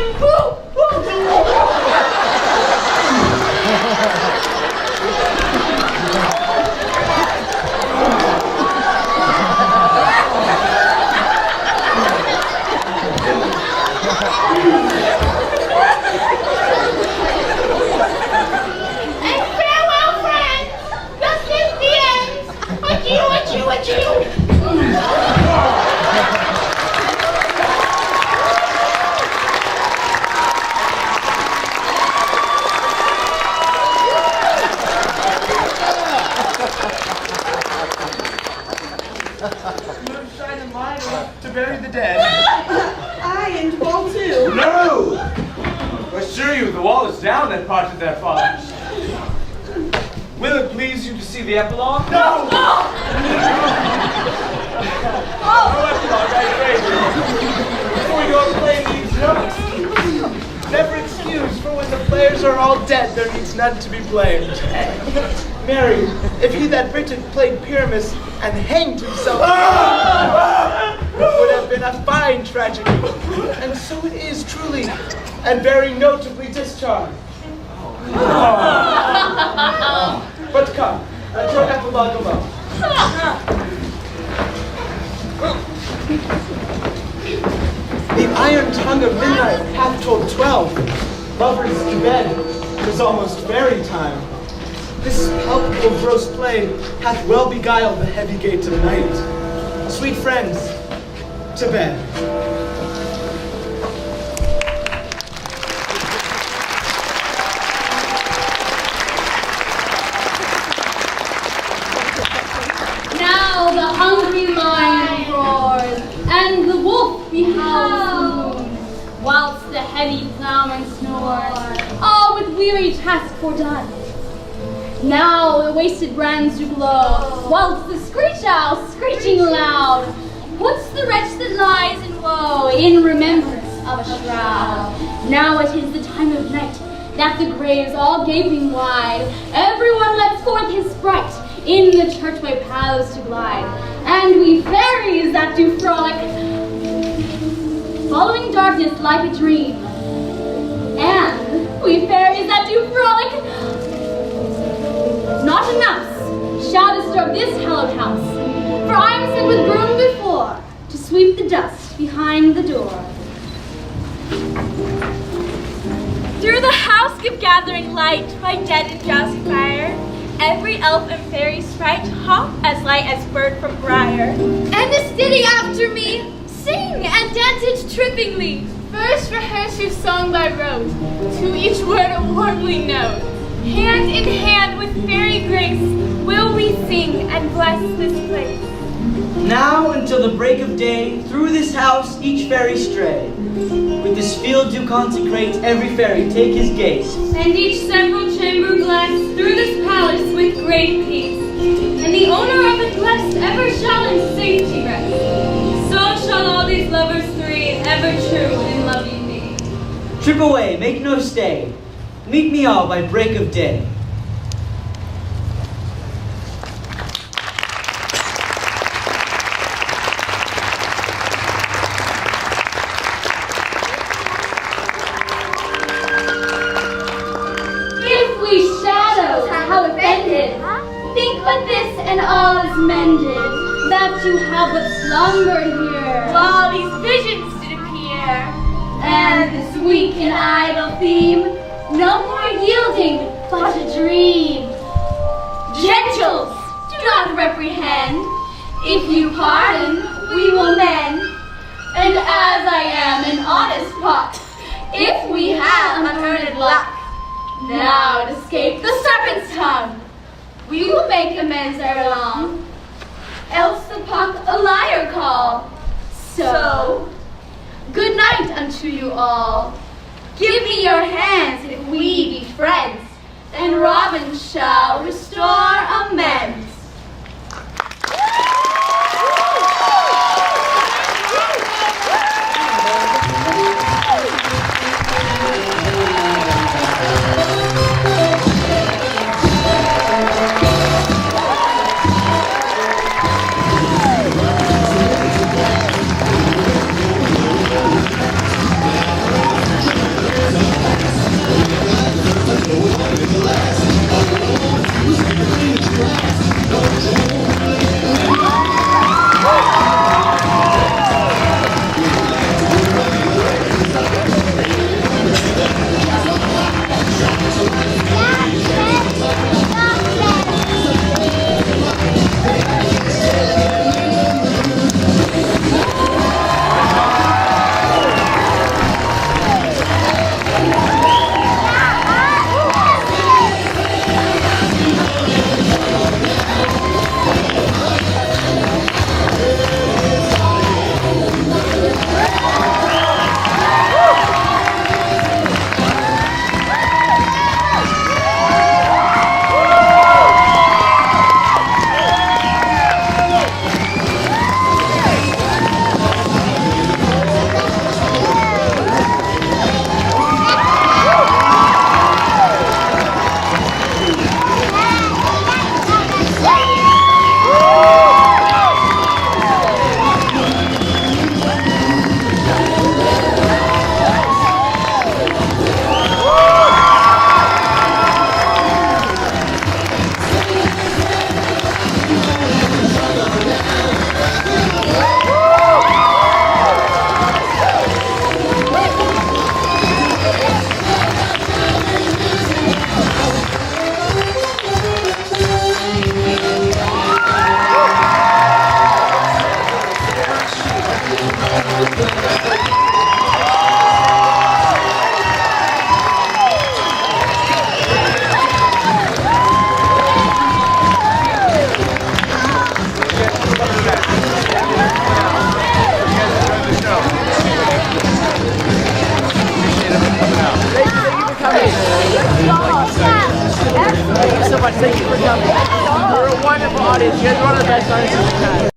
And farewell, friends. Thus is the end. Adieu, adieu, adieu. Moonshine and mine are to bury the dead. I and Wall too. No! I assure you, the wall is down that part of their fathers. Will it please you to see the epilogue? No! No epilogue, I pray you. Before we go and play these notes. Never excuse, for when the players are all dead, there needs none to be blamed. Mary, if he that Britain played Pyramus and hanged himself would have been a fine tragedy. And so it is truly, and very notably discharged. But come, let your epilogue alone. The iron tongue of midnight hath told 12. Lovers to bed, 'tis almost fairy time. This palpable gross play hath well beguiled the heavy gates of night. Sweet friends, to bed. Now the hungry lion roars, and the wolf behowls, whilst the heavy plowman snores, all with weary task fordone. Now the wasted brands do glow, whilst the screech owl, screeching loud, puts the wretch that lies in woe in remembrance of a shroud. Now it is the time of night, that the graves all gaping wide, everyone lets forth his sprite, in the churchway paths to glide, and we fairies that do frolic, following darkness like a dream, and we fairies that do frolic, not a mouse shall disturb this hallowed house, for I am sent with broom before, to sweep the dust behind the door. Through the house give gathering light by dead and drowsy fire. Every elf and fairy sprite hop as light as bird from briar. And a steady after me, sing and dance it trippingly. First rehearse your song by rote, to each word a warmly note. Hand in hand with fairy grace will we sing and bless this place. Now until the break of day, through this house each fairy stray. With this field do consecrate, every fairy take his gate. And each several chamber bless through this palace with great peace. And the owner of it blessed ever shall in safety rest. So shall all these lovers three ever true in loving me. Trip away, make no stay. Meet me all by break of day. If we shadows have offended, think but this and all is mended, that you have but slumbered here, While these visions did appear, and this weak and idle theme, no more yielding but a dream. Gentles, do not reprehend. If you pardon, we will mend. And as I am an honest pot, if we have unearned luck, now to escape the serpent's tongue, we will make amends ere long, else the puck a liar call. So, good night unto you all. Give me your hands if we be friends, and Robin shall restore amends. Thank you so much. Thank you for coming. You're a wonderful audience. You guys are one of the best audiences we've had.